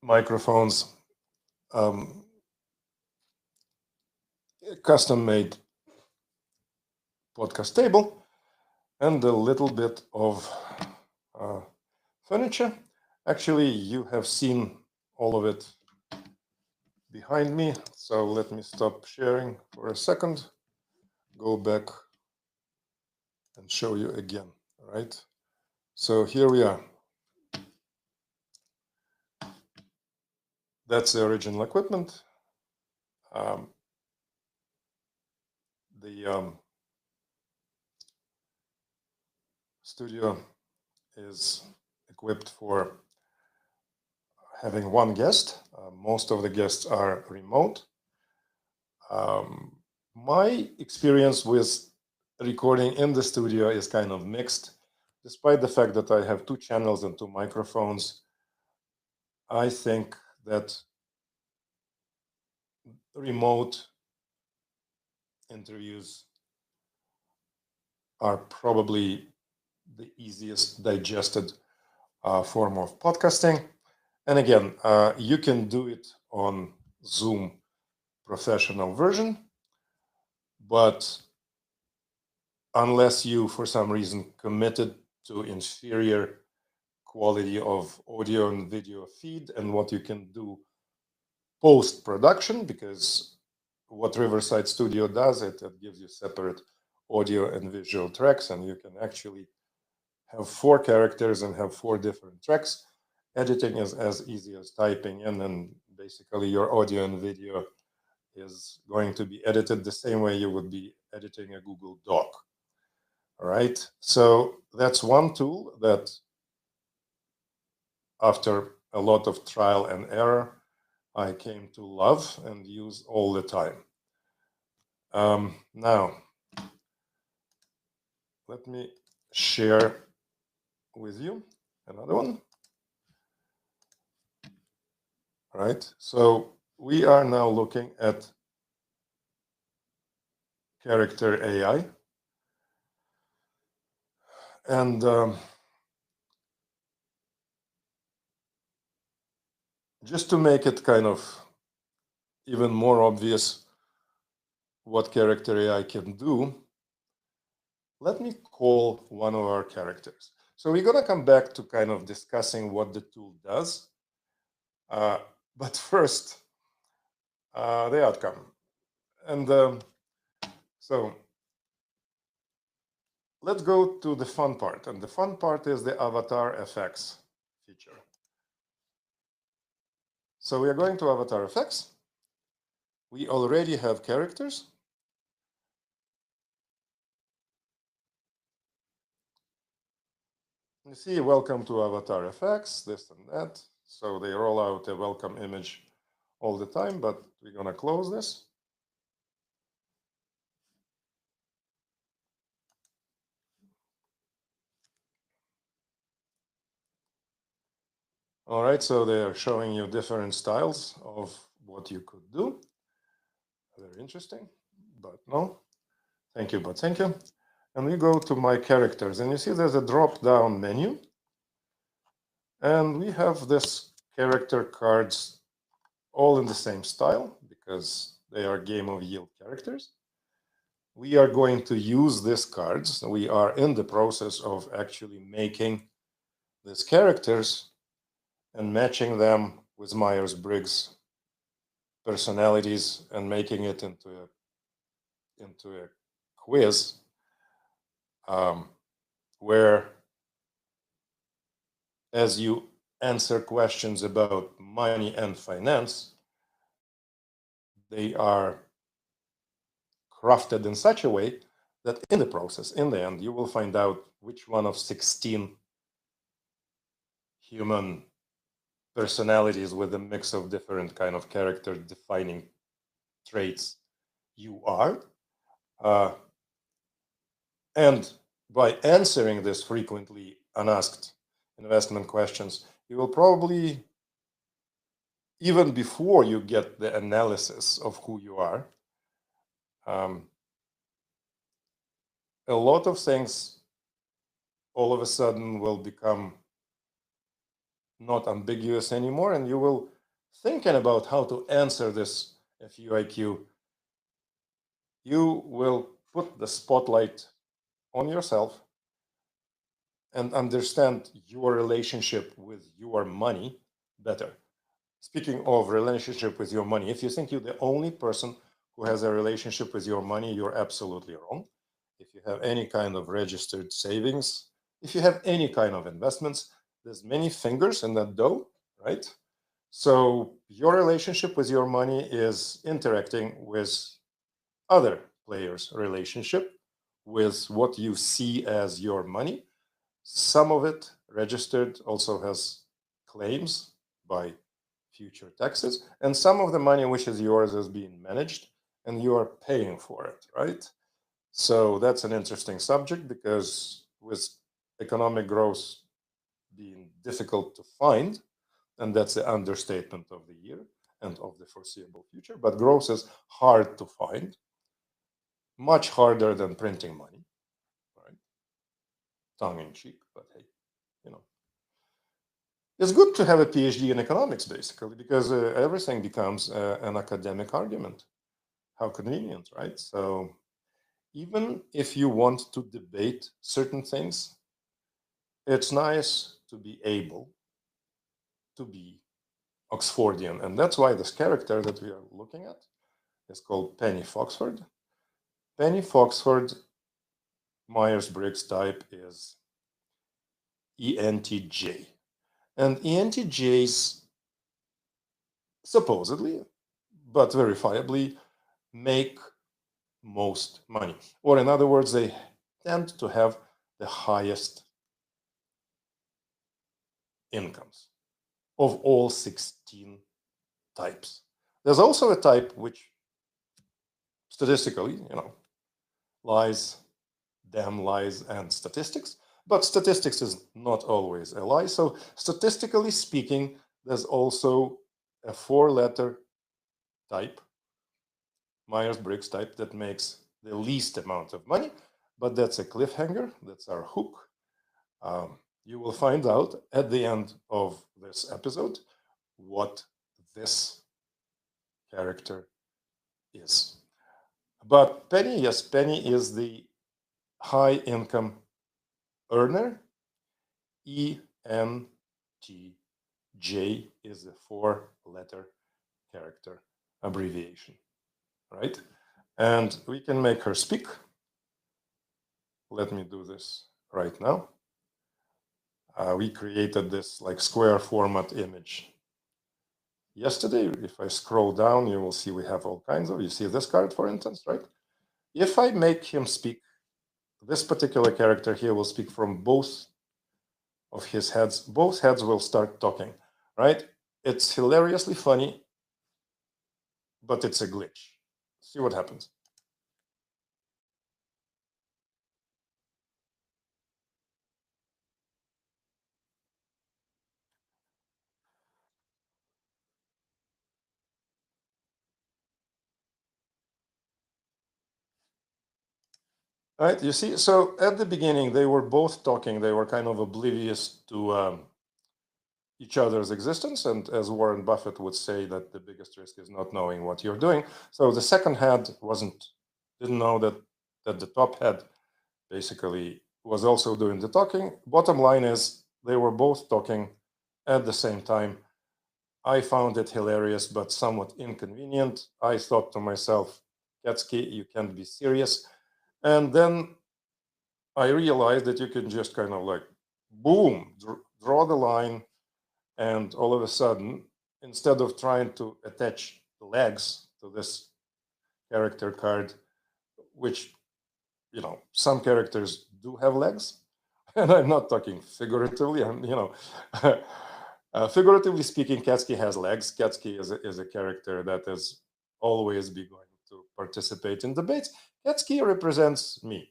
microphones, custom-made podcast table, and a little bit of furniture. Actually, you have seen all of it behind me, so let me stop sharing for a second, go back and show you again. All right, so here we are. That's the original equipment. The studio is equipped for having one guest. Most of the guests are remote. My experience with recording in the studio is kind of mixed. Despite the fact that I have 2 channels and 2 microphones, I think that remote interviews are probably the easiest digested form of podcasting. And again, you can do it on Zoom professional version, but unless you, for some reason, committed to inferior quality of audio and video feed and what you can do post-production, because what Riverside Studio does, it gives you separate audio and visual tracks, and you can actually have 4 characters and have 4 different tracks. Editing is as easy as typing in, and basically your audio and video is going to be edited the same way you would be editing a Google Doc. All right, so that's one tool that, after a lot of trial and error, I came to love and use all the time. Now, let me share with you another one. All right, so we are now looking at Character AI. And just to make it kind of even more obvious what Character AI can do, let me call one of our characters. So we're going to come back to kind of discussing what the tool does. But first, the outcome. And so let's go to the fun part. And the fun part is the Avatar FX feature. So we are going to Avatar FX. We already have characters. You see, welcome to Avatar FX, this and that. So they roll out a welcome image all the time, but we're going to close this. All right, so they are showing you different styles of what you could do. Very interesting, but no. Thank you, but thank you. And we go to my characters, and you see there's a drop-down menu. And we have this character cards all in the same style, because they are game of yield characters. We are going to use these cards. We are in the process of actually making these characters and matching them with Myers-Briggs personalities and making it into a quiz where, as you answer questions about money and finance, they are crafted in such a way that in the process, in the end, you will find out which one of 16 human personalities with a mix of different kind of character defining traits you are. And by answering this frequently unasked investment questions, you will probably, even before you get the analysis of who you are, a lot of things all of a sudden will become not ambiguous anymore, and you will thinking about how to answer this FUIQ. You will put the spotlight on yourself and understand your relationship with your money better. Speaking of relationship with your money, if you think you're the only person who has a relationship with your money, you're absolutely wrong. If you have any kind of registered savings, if you have any kind of investments, there's many fingers in that dough, right? So your relationship with your money is interacting with other players' relationship with what you see as your money. Some of it registered also has claims by future taxes, and some of the money which is yours is being managed and you are paying for it, right? So that's an interesting subject because with economic growth being difficult to find, and that's the understatement of the year and of the foreseeable future, but growth is hard to find, much harder than printing money, right? Tongue in cheek, but hey, you know. It's good to have a PhD in economics, basically, because everything becomes an academic argument. How convenient, right? So even if you want to debate certain things, it's nice to be able to be Oxfordian. And that's why this character that we are looking at is called Penny Foxford. Penny Foxford Myers-Briggs type is ENTJ. And ENTJs supposedly, but verifiably, make most money. Or in other words, they tend to have the highest incomes of all 16 types. There's also a type which statistically, lies, damn lies, and statistics. But statistics is not always a lie. So statistically speaking, there's also a 4-letter type, Myers-Briggs type, that makes the least amount of money. But that's a cliffhanger. That's our hook. You will find out at the end of this episode what this character is. But Penny, yes, Penny is the high income earner. ENTJ is a 4-letter character abbreviation, right? And we can make her speak. Let me do this right now. We created this like square format image yesterday. If I scroll down, you will see we have all kinds of, you see this card, for instance, right? If I make him speak, this particular character here will speak from both of his heads. Both heads will start talking, right? It's hilariously funny, but it's a glitch. See what happens. All right, you see, so at the beginning, they were both talking. They were kind of oblivious to each other's existence. And as Warren Buffett would say, that the biggest risk is not knowing what you're doing. So the second head didn't know that the top head basically was also doing the talking. Bottom line is they were both talking at the same time. I found it hilarious, but somewhat inconvenient. I thought to myself, Kätski, you can't be serious. And then I realized that you can just kind of like, boom, draw the line. And all of a sudden, instead of trying to attach legs to this character card, which, some characters do have legs, and I'm not talking figuratively, figuratively speaking, Kätski has legs. Kätski is a character that is always be going to participate in debates. Kätski represents me.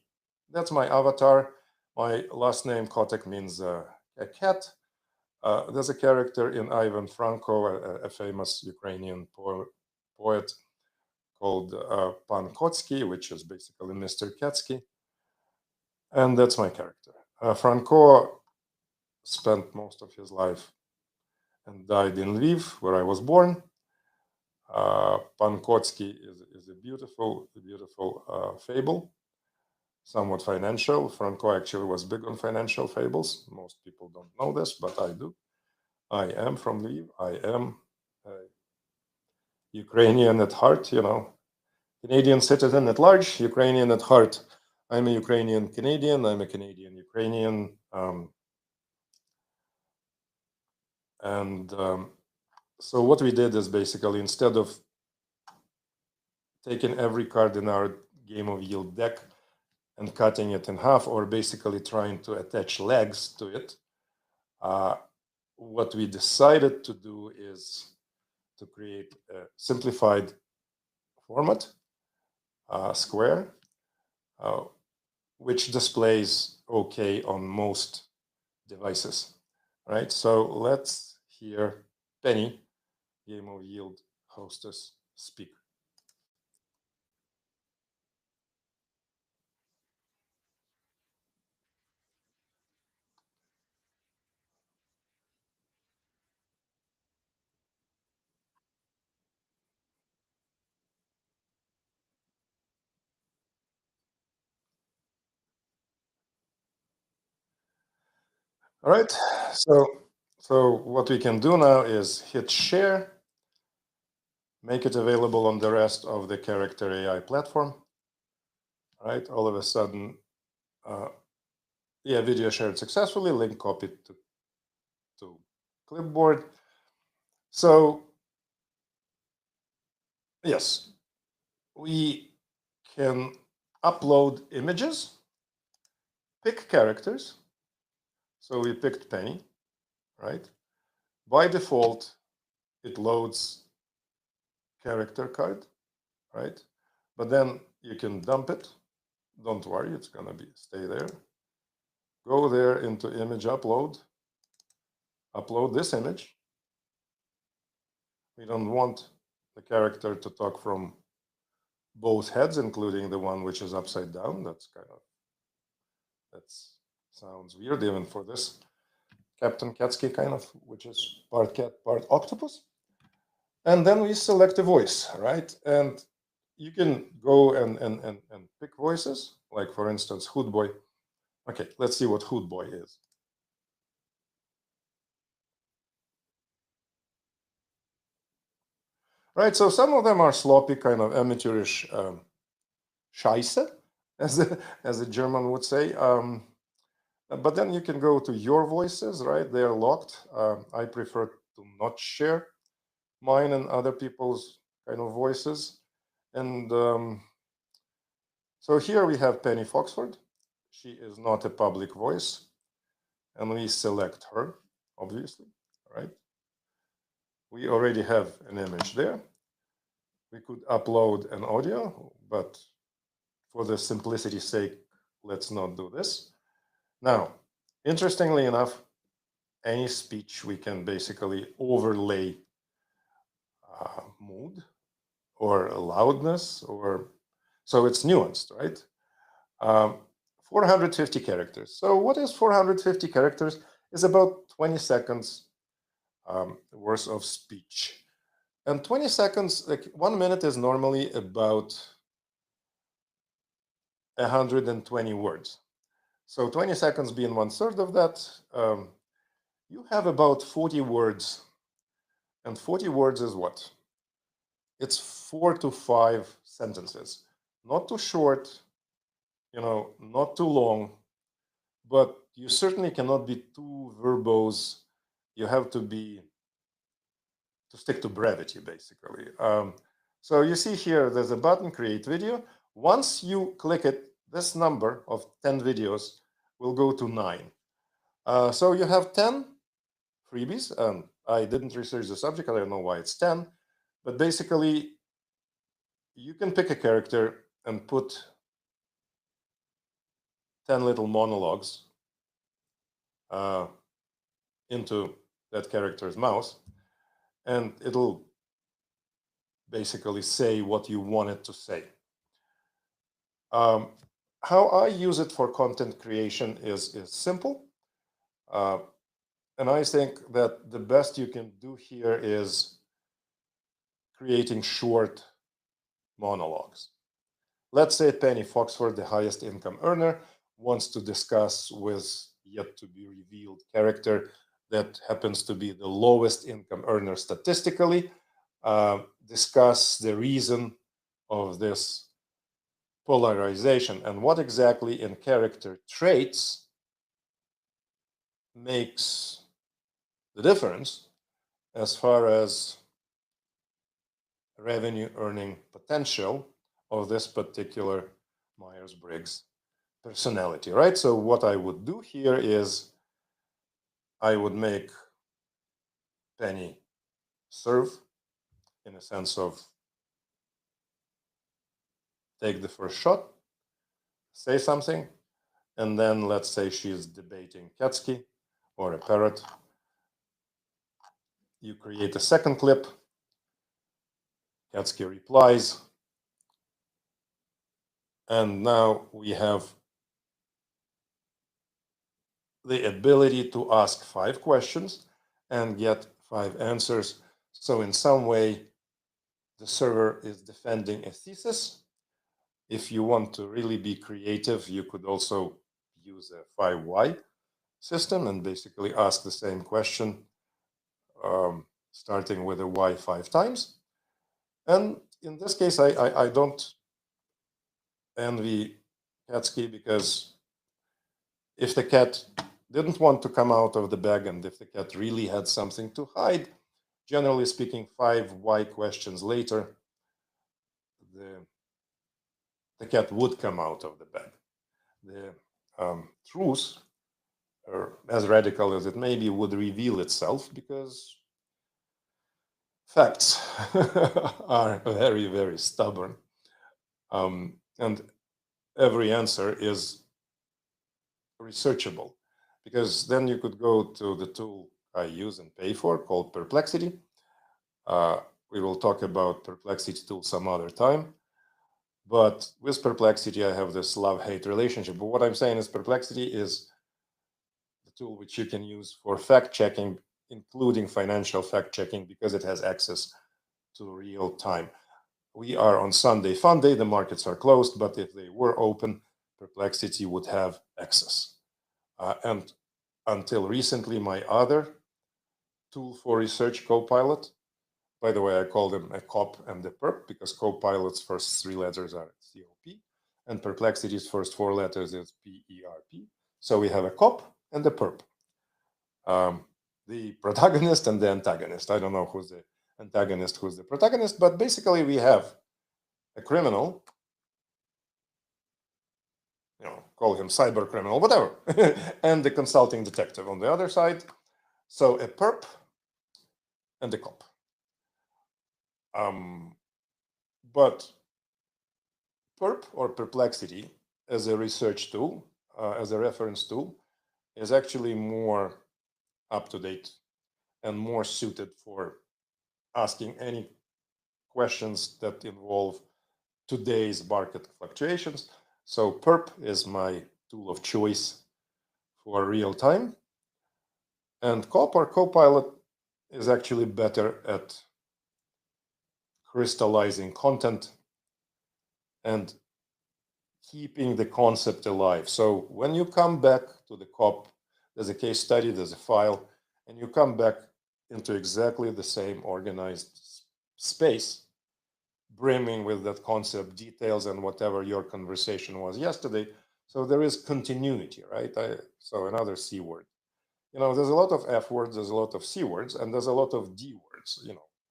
That's my avatar. My last name, Kotek, means a cat. There's a character in Ivan Franko, a famous Ukrainian poet called Pan Kotsky, which is basically Mr. Kätski. And that's my character. Franko spent most of his life and died in Lviv, where I was born. Pan Kotsky is a beautiful fable, somewhat financial. Franco actually was big on financial fables. Most people don't know this, but I do. I am from Lviv. I am Ukrainian at heart, Canadian citizen at large, Ukrainian at heart. I'm a Ukrainian Canadian. I'm a Canadian Ukrainian. So what we did is basically, instead of taking every card in our Game of Yield deck and cutting it in half, or basically trying to attach legs to it, what we decided to do is to create a simplified format, square, which displays okay on most devices, right? So let's hear Penny, Game of Yield hostess, speak. All right, so what we can do now is hit share, make it available on the rest of the Character AI platform. All right, all of a sudden, video shared successfully, link copied to clipboard. So yes, we can upload images, pick characters. So we picked Penny, right? By default, it loads character card, right? But then you can dump it. Don't worry, it's gonna stay there. Go there into image upload, upload this image. We don't want the character to talk from both heads, including the one which is upside down. That sounds weird even for this Captain Kätski kind of, which is part cat, part octopus. And then we select a voice, right? And you can go and pick voices, like for instance, Hood Boy. Okay, let's see what Hood Boy is. Right, so some of them are sloppy, kind of amateurish Scheiße, as a German would say. But then you can go to your voices, right? They are locked. I prefer to not share mine and other people's kind of voices. And so here we have Penny Foxford. She is not a public voice. And we select her, obviously, right? We already have an image there. We could upload an audio, but for the simplicity's sake, let's not do this. Now, interestingly enough, any speech we can basically overlay mood or loudness, or so it's nuanced, right? 450 characters. So what is 450 characters? It's about 20 seconds worth of speech. And 20 seconds, like 1 minute is normally about 120 words. So 20 seconds being 1/3 of that, you have about 40 words. And 40 words is what? It's 4 to 5 sentences. Not too short, not too long, but you certainly cannot be too verbose. You have to stick to brevity, basically. So you see here, there's a button, create video. Once you click it, this number of 10 videos will go to 9. So you have 10 freebies. I didn't research the subject. I don't know why it's 10. But basically, you can pick a character and put 10 little monologues into that character's mouth, and it'll basically say what you want it to say. How I use it for content creation is simple. And I think that the best you can do here is creating short monologues. Let's say Penny Foxford, the highest income earner, wants to discuss with yet to be revealed character that happens to be the lowest income earner statistically, discuss the reason of this polarization and what exactly in character traits makes the difference as far as revenue earning potential of this particular Myers-Briggs personality, right? So what I would do here is I would make Penny serve, in a sense of take the first shot, say something, and then let's say she's debating Kätsky or a parrot. You create a second clip. Kätsky replies. And now we have the ability to ask 5 questions and get 5 answers. So in some way, the server is defending a thesis. If you want to really be creative, you could also use a 5 why system and basically ask the same question, starting with a why 5 times. And in this case, I don't envy Kätsky, because if the cat didn't want to come out of the bag and if the cat really had something to hide, generally speaking, 5 why questions later, the cat would come out of the bag. The truth, or as radical as it may be, would reveal itself, because facts are very, very stubborn. And every answer is researchable, because then you could go to the tool I use and pay for called Perplexity. We will talk about Perplexity tool some other time. But with Perplexity, I have this love-hate relationship. But what I'm saying is Perplexity is the tool which you can use for fact-checking, including financial fact-checking, because it has access to real time. We are on Sunday Fun Day. The markets are closed, but if they were open, Perplexity would have access. And until recently, my other tool for research, Copilot, by the way, I call them a COP and a PERP, because Copilot's first 3 letters are COP, and Perplexity's first 4 letters is PERP. So we have a COP and a PERP. The protagonist and the antagonist. I don't know who's the antagonist, who's the protagonist, but basically we have a criminal, call him cyber criminal, whatever, and the consulting detective on the other side. So a perp and a cop. But perp, or Perplexity, as a research tool, as a reference tool, is actually more up-to-date and more suited for asking any questions that involve today's market fluctuations. So perp is my tool of choice for real time. And COP, or Copilot, is actually better at crystallizing content and keeping the concept alive. So when you come back to the COP, there's a case study, there's a file, and you come back into exactly the same organized space, brimming with that concept, details, and whatever your conversation was yesterday. So there is continuity, right? So another C word. There's a lot of F words, there's a lot of C words, and there's a lot of D words.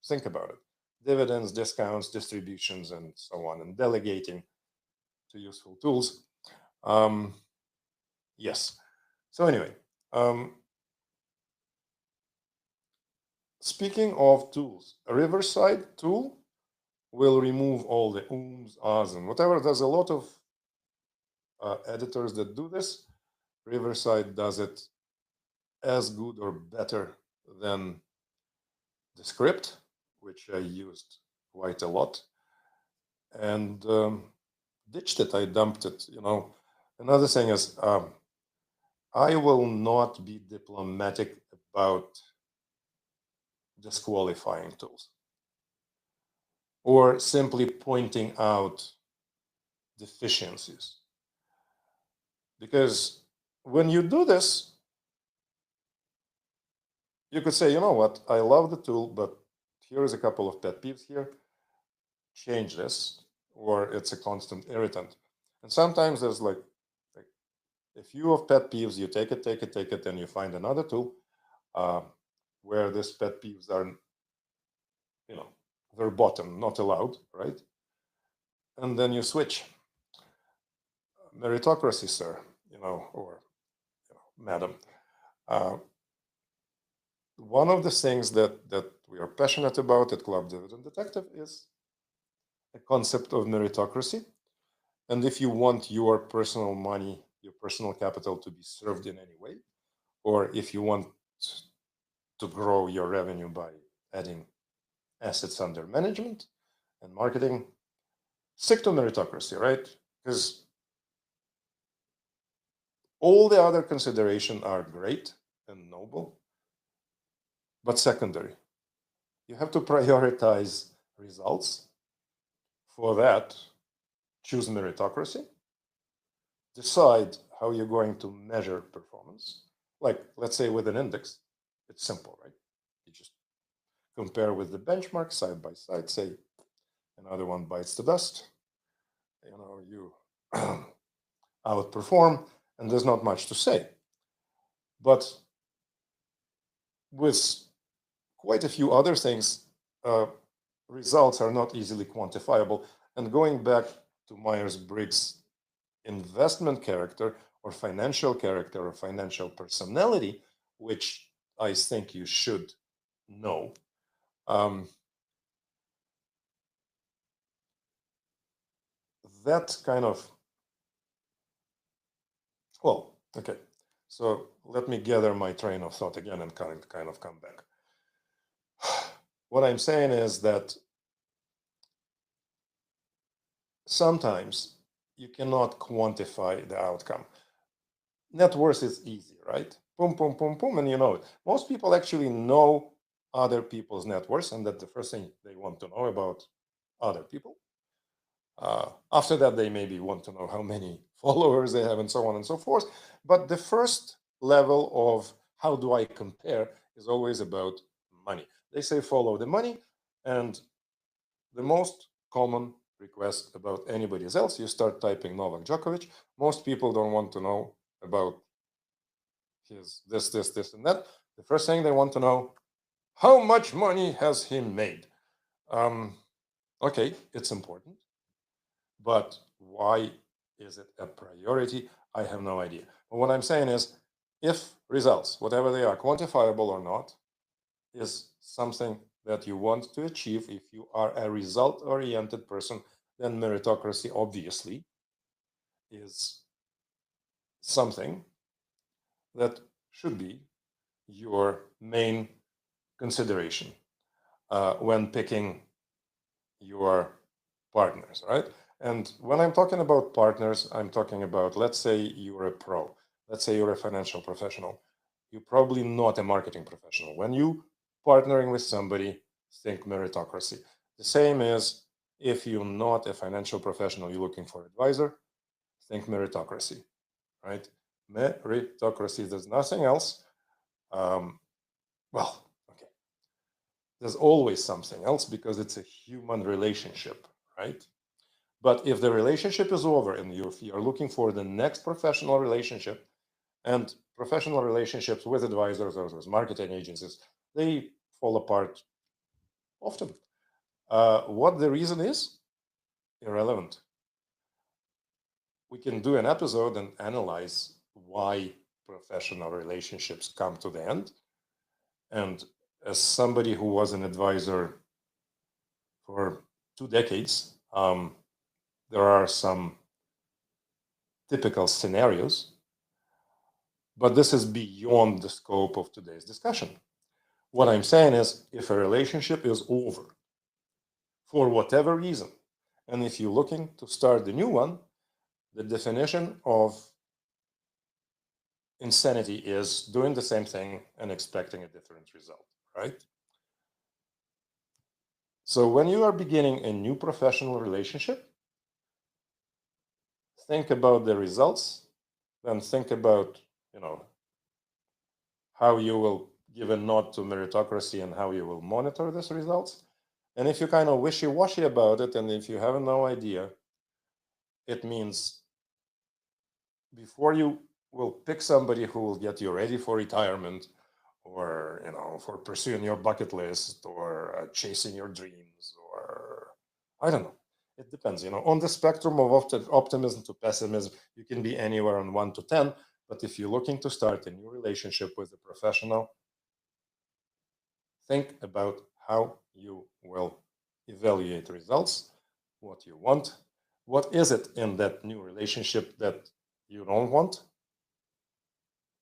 Think about it. Dividends, discounts, distributions, and so on, and delegating to useful tools. Yes. So anyway, speaking of tools, a Riverside tool will remove all the ums, ahs, and whatever. There's a lot of editors that do this. Riverside does it as good or better than the script, which I used quite a lot, and ditched it. I dumped it. Another thing is, I will not be diplomatic about disqualifying tools or simply pointing out deficiencies. Because when you do this, you could say, you know what, I love the tool, but here's a couple of pet peeves here. Change this, or it's a constant irritant. And sometimes there's like a few of pet peeves, you take it, and you find another tool where these pet peeves are, verboten, not allowed, right? And then you switch. Meritocracy, sir, or madam. One of the things that we are passionate about at Club Dividend Detective is a concept of meritocracy. And if you want your personal money, your personal capital to be served in any way, or if you want to grow your revenue by adding assets under management and marketing, stick to meritocracy, right? Because all the other considerations are great and noble, but secondary. You have to prioritize results. For that, choose meritocracy. Decide how you're going to measure performance. Like, let's say with an index, it's simple, right? You just compare with the benchmark side by side, say another one bites the dust. You outperform, and there's not much to say. But with quite a few other things, results are not easily quantifiable. And going back to Myers-Briggs investment character or financial character or financial personality, which I think you should know. That kind of, well, okay. So let me gather my train of thought again and kind of come back. What I'm saying is that sometimes you cannot quantify the outcome. Net worth is easy, right? Boom, boom, boom, boom, and you know it. Most people actually know other people's net worth, and that's the first thing they want to know about other people. After that, they maybe want to know how many followers they have and so on and so forth. But the first level of how do I compare is always about money. They say follow the money, and the most common request about anybody else, you start typing Novak Djokovic. Most people don't want to know about his this, and that. The first thing they want to know, how much money has he made? Okay, it's important. But why is it a priority? I have no idea. But what I'm saying is, if results, whatever they are, quantifiable or not, is something that you want to achieve, if you are a result-oriented person, then meritocracy obviously is something that should be your main consideration when picking your partners, right? And when I'm talking about partners, I'm talking about, let's say you're a pro, let's say you're a financial professional. You're probably not a marketing professional. When you partnering with somebody, think meritocracy. The same is if you're not a financial professional, you're looking for an advisor, think meritocracy, right? Meritocracy, there's nothing else. Well, okay. There's always something else because it's a human relationship, right? But if the relationship is over and you're looking for the next professional relationship, and professional relationships with advisors or with marketing agencies, they fall apart often. What the reason is? Irrelevant. We can do an episode and analyze why professional relationships come to the end. And as somebody who was an advisor for 2 decades, there are some typical scenarios, but this is beyond the scope of today's discussion. What I'm saying is, if a relationship is over for whatever reason, and if you're looking to start the new one, the definition of insanity is doing the same thing and expecting a different result, right? So when you are beginning a new professional relationship, think about the results, then think about, how you will give a nod to meritocracy and how you will monitor these results. And if you're kind of wishy-washy about it, and if you have no idea, it means before you will pick somebody who will get you ready for retirement, or for pursuing your bucket list, or chasing your dreams, or I don't know. It depends. On the spectrum of optimism to pessimism, you can be anywhere on 1 to 10. But if you're looking to start a new relationship with a professional, think about how you will evaluate results, what you want, what is it in that new relationship that you don't want,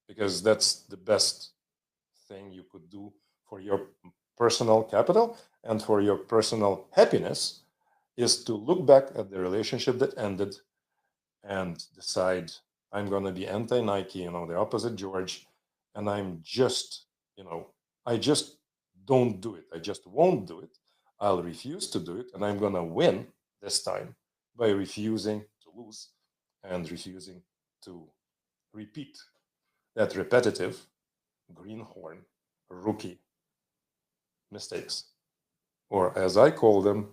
because that's the best thing you could do for your personal capital and for your personal happiness, is to look back at the relationship that ended and decide, I'm going to be anti-Nike, the opposite George, and I'm just, I just don't do it. I just won't do it. I'll refuse to do it, and I'm going to win this time by refusing to lose and refusing to repeat that repetitive greenhorn rookie mistakes, or as I call them,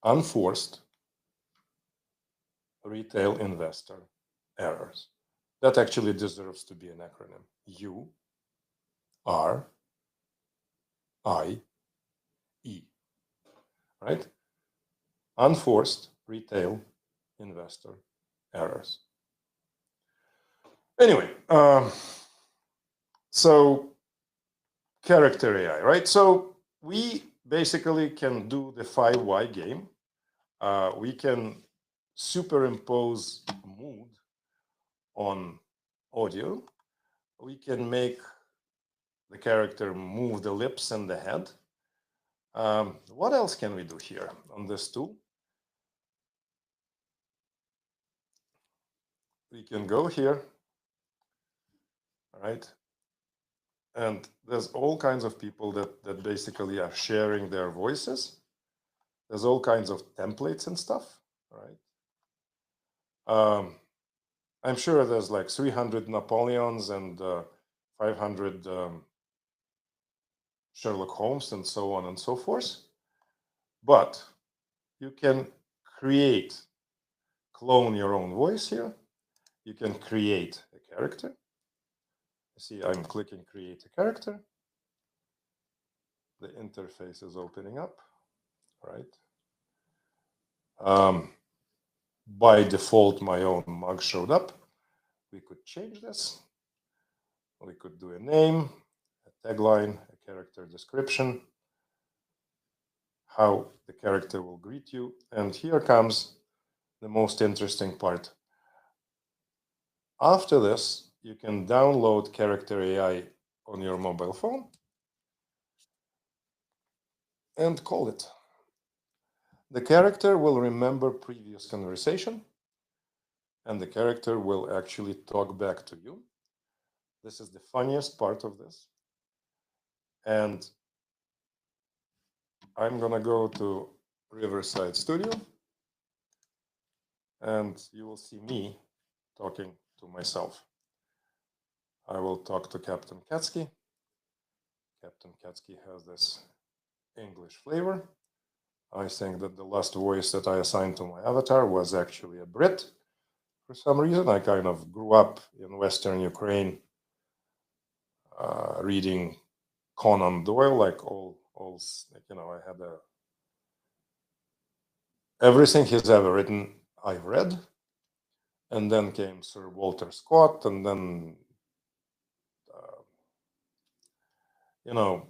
unforced retail investor errors. That actually deserves to be an acronym. URIE, right? Unforced retail investor errors. Anyway, so character AI, right? So we basically can do the 5 why game. We can superimpose mood on audio. We can make the character move the lips and the head. What else can we do here on this tool? We can go here, all right? And there's all kinds of people that basically are sharing their voices. There's all kinds of templates and stuff, right? I'm sure there's like 300 Napoleons and 500 Sherlock Holmes and so on and so forth. But you can clone your own voice here. You can create a character. See, I'm clicking create a character. The interface is opening up, right? By default, my own mug showed up. We could change this. We could do a name, a tagline, a character description, how the character will greet you. And here comes the most interesting part. After this, you can download Character AI on your mobile phone and call it. The character will remember previous conversation, and the character will actually talk back to you. This is the funniest part of this. And I'm gonna go to Riverside Studio, and you will see me talking to myself. I will talk to Captain Katsky. Captain Katsky has this English flavor. I think that the last voice that I assigned to my avatar was actually a Brit. For some reason, I kind of grew up in Western Ukraine reading Conan Doyle, like all, you know, I had everything he's ever written, I've read. And then came Sir Walter Scott, and then, you know,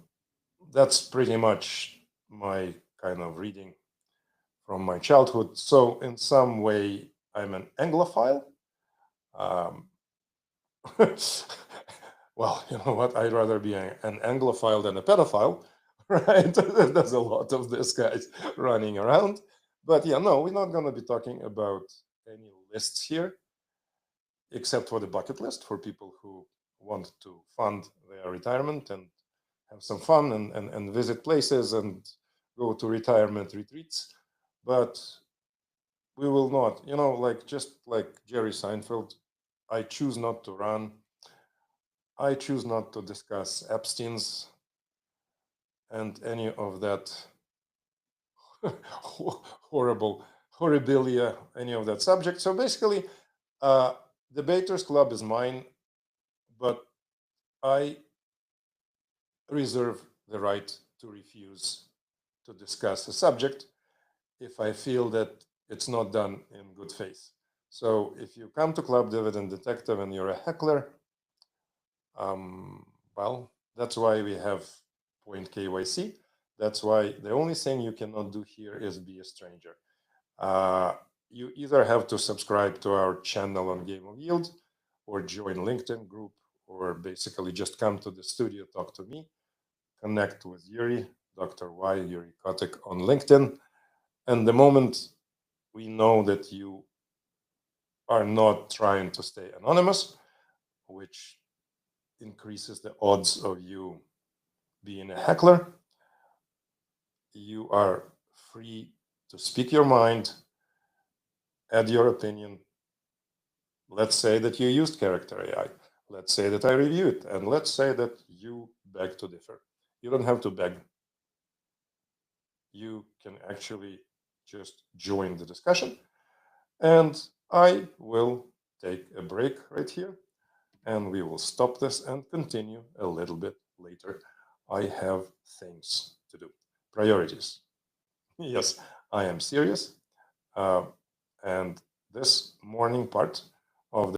that's pretty much my kind of reading from my childhood. So in some way, I'm an Anglophile. Well, you know what? I'd rather be an Anglophile than a pedophile, right? There's a lot of these guys running around. But yeah, no, we're not going to be talking about any lists here, except for the bucket list for people who want to fund their retirement and have some fun and visit places and go to retirement retreats. But we will not, you know, like just like Jerry Seinfeld, I choose not to run. I choose not to discuss Epstein's and any of that horribilia, any of that subject. So basically, Debaters Club is mine, but I reserve the right to refuse to discuss a subject if I feel that it's not done in good faith. So if you come to Club Dividend Detective and you're a heckler, well, that's why we have Point KYC. That's why the only thing you cannot do here is be a stranger. You either have to subscribe to our channel on Game of Yield, or join LinkedIn group, or basically just come to the studio, talk to me, connect with Yuri, Dr. Y, Yuri Kotick on LinkedIn. And the moment we know that you are not trying to stay anonymous, which increases the odds of you being a heckler, you are free to speak your mind, add your opinion. Let's say that you used character AI. Let's say that I review it. And let's say that you beg to differ. You don't have to beg. You can actually just join the discussion. And I will take a break right here. And we will stop this and continue a little bit later. I have things to do. Priorities. Yes, I am serious. And this morning part of the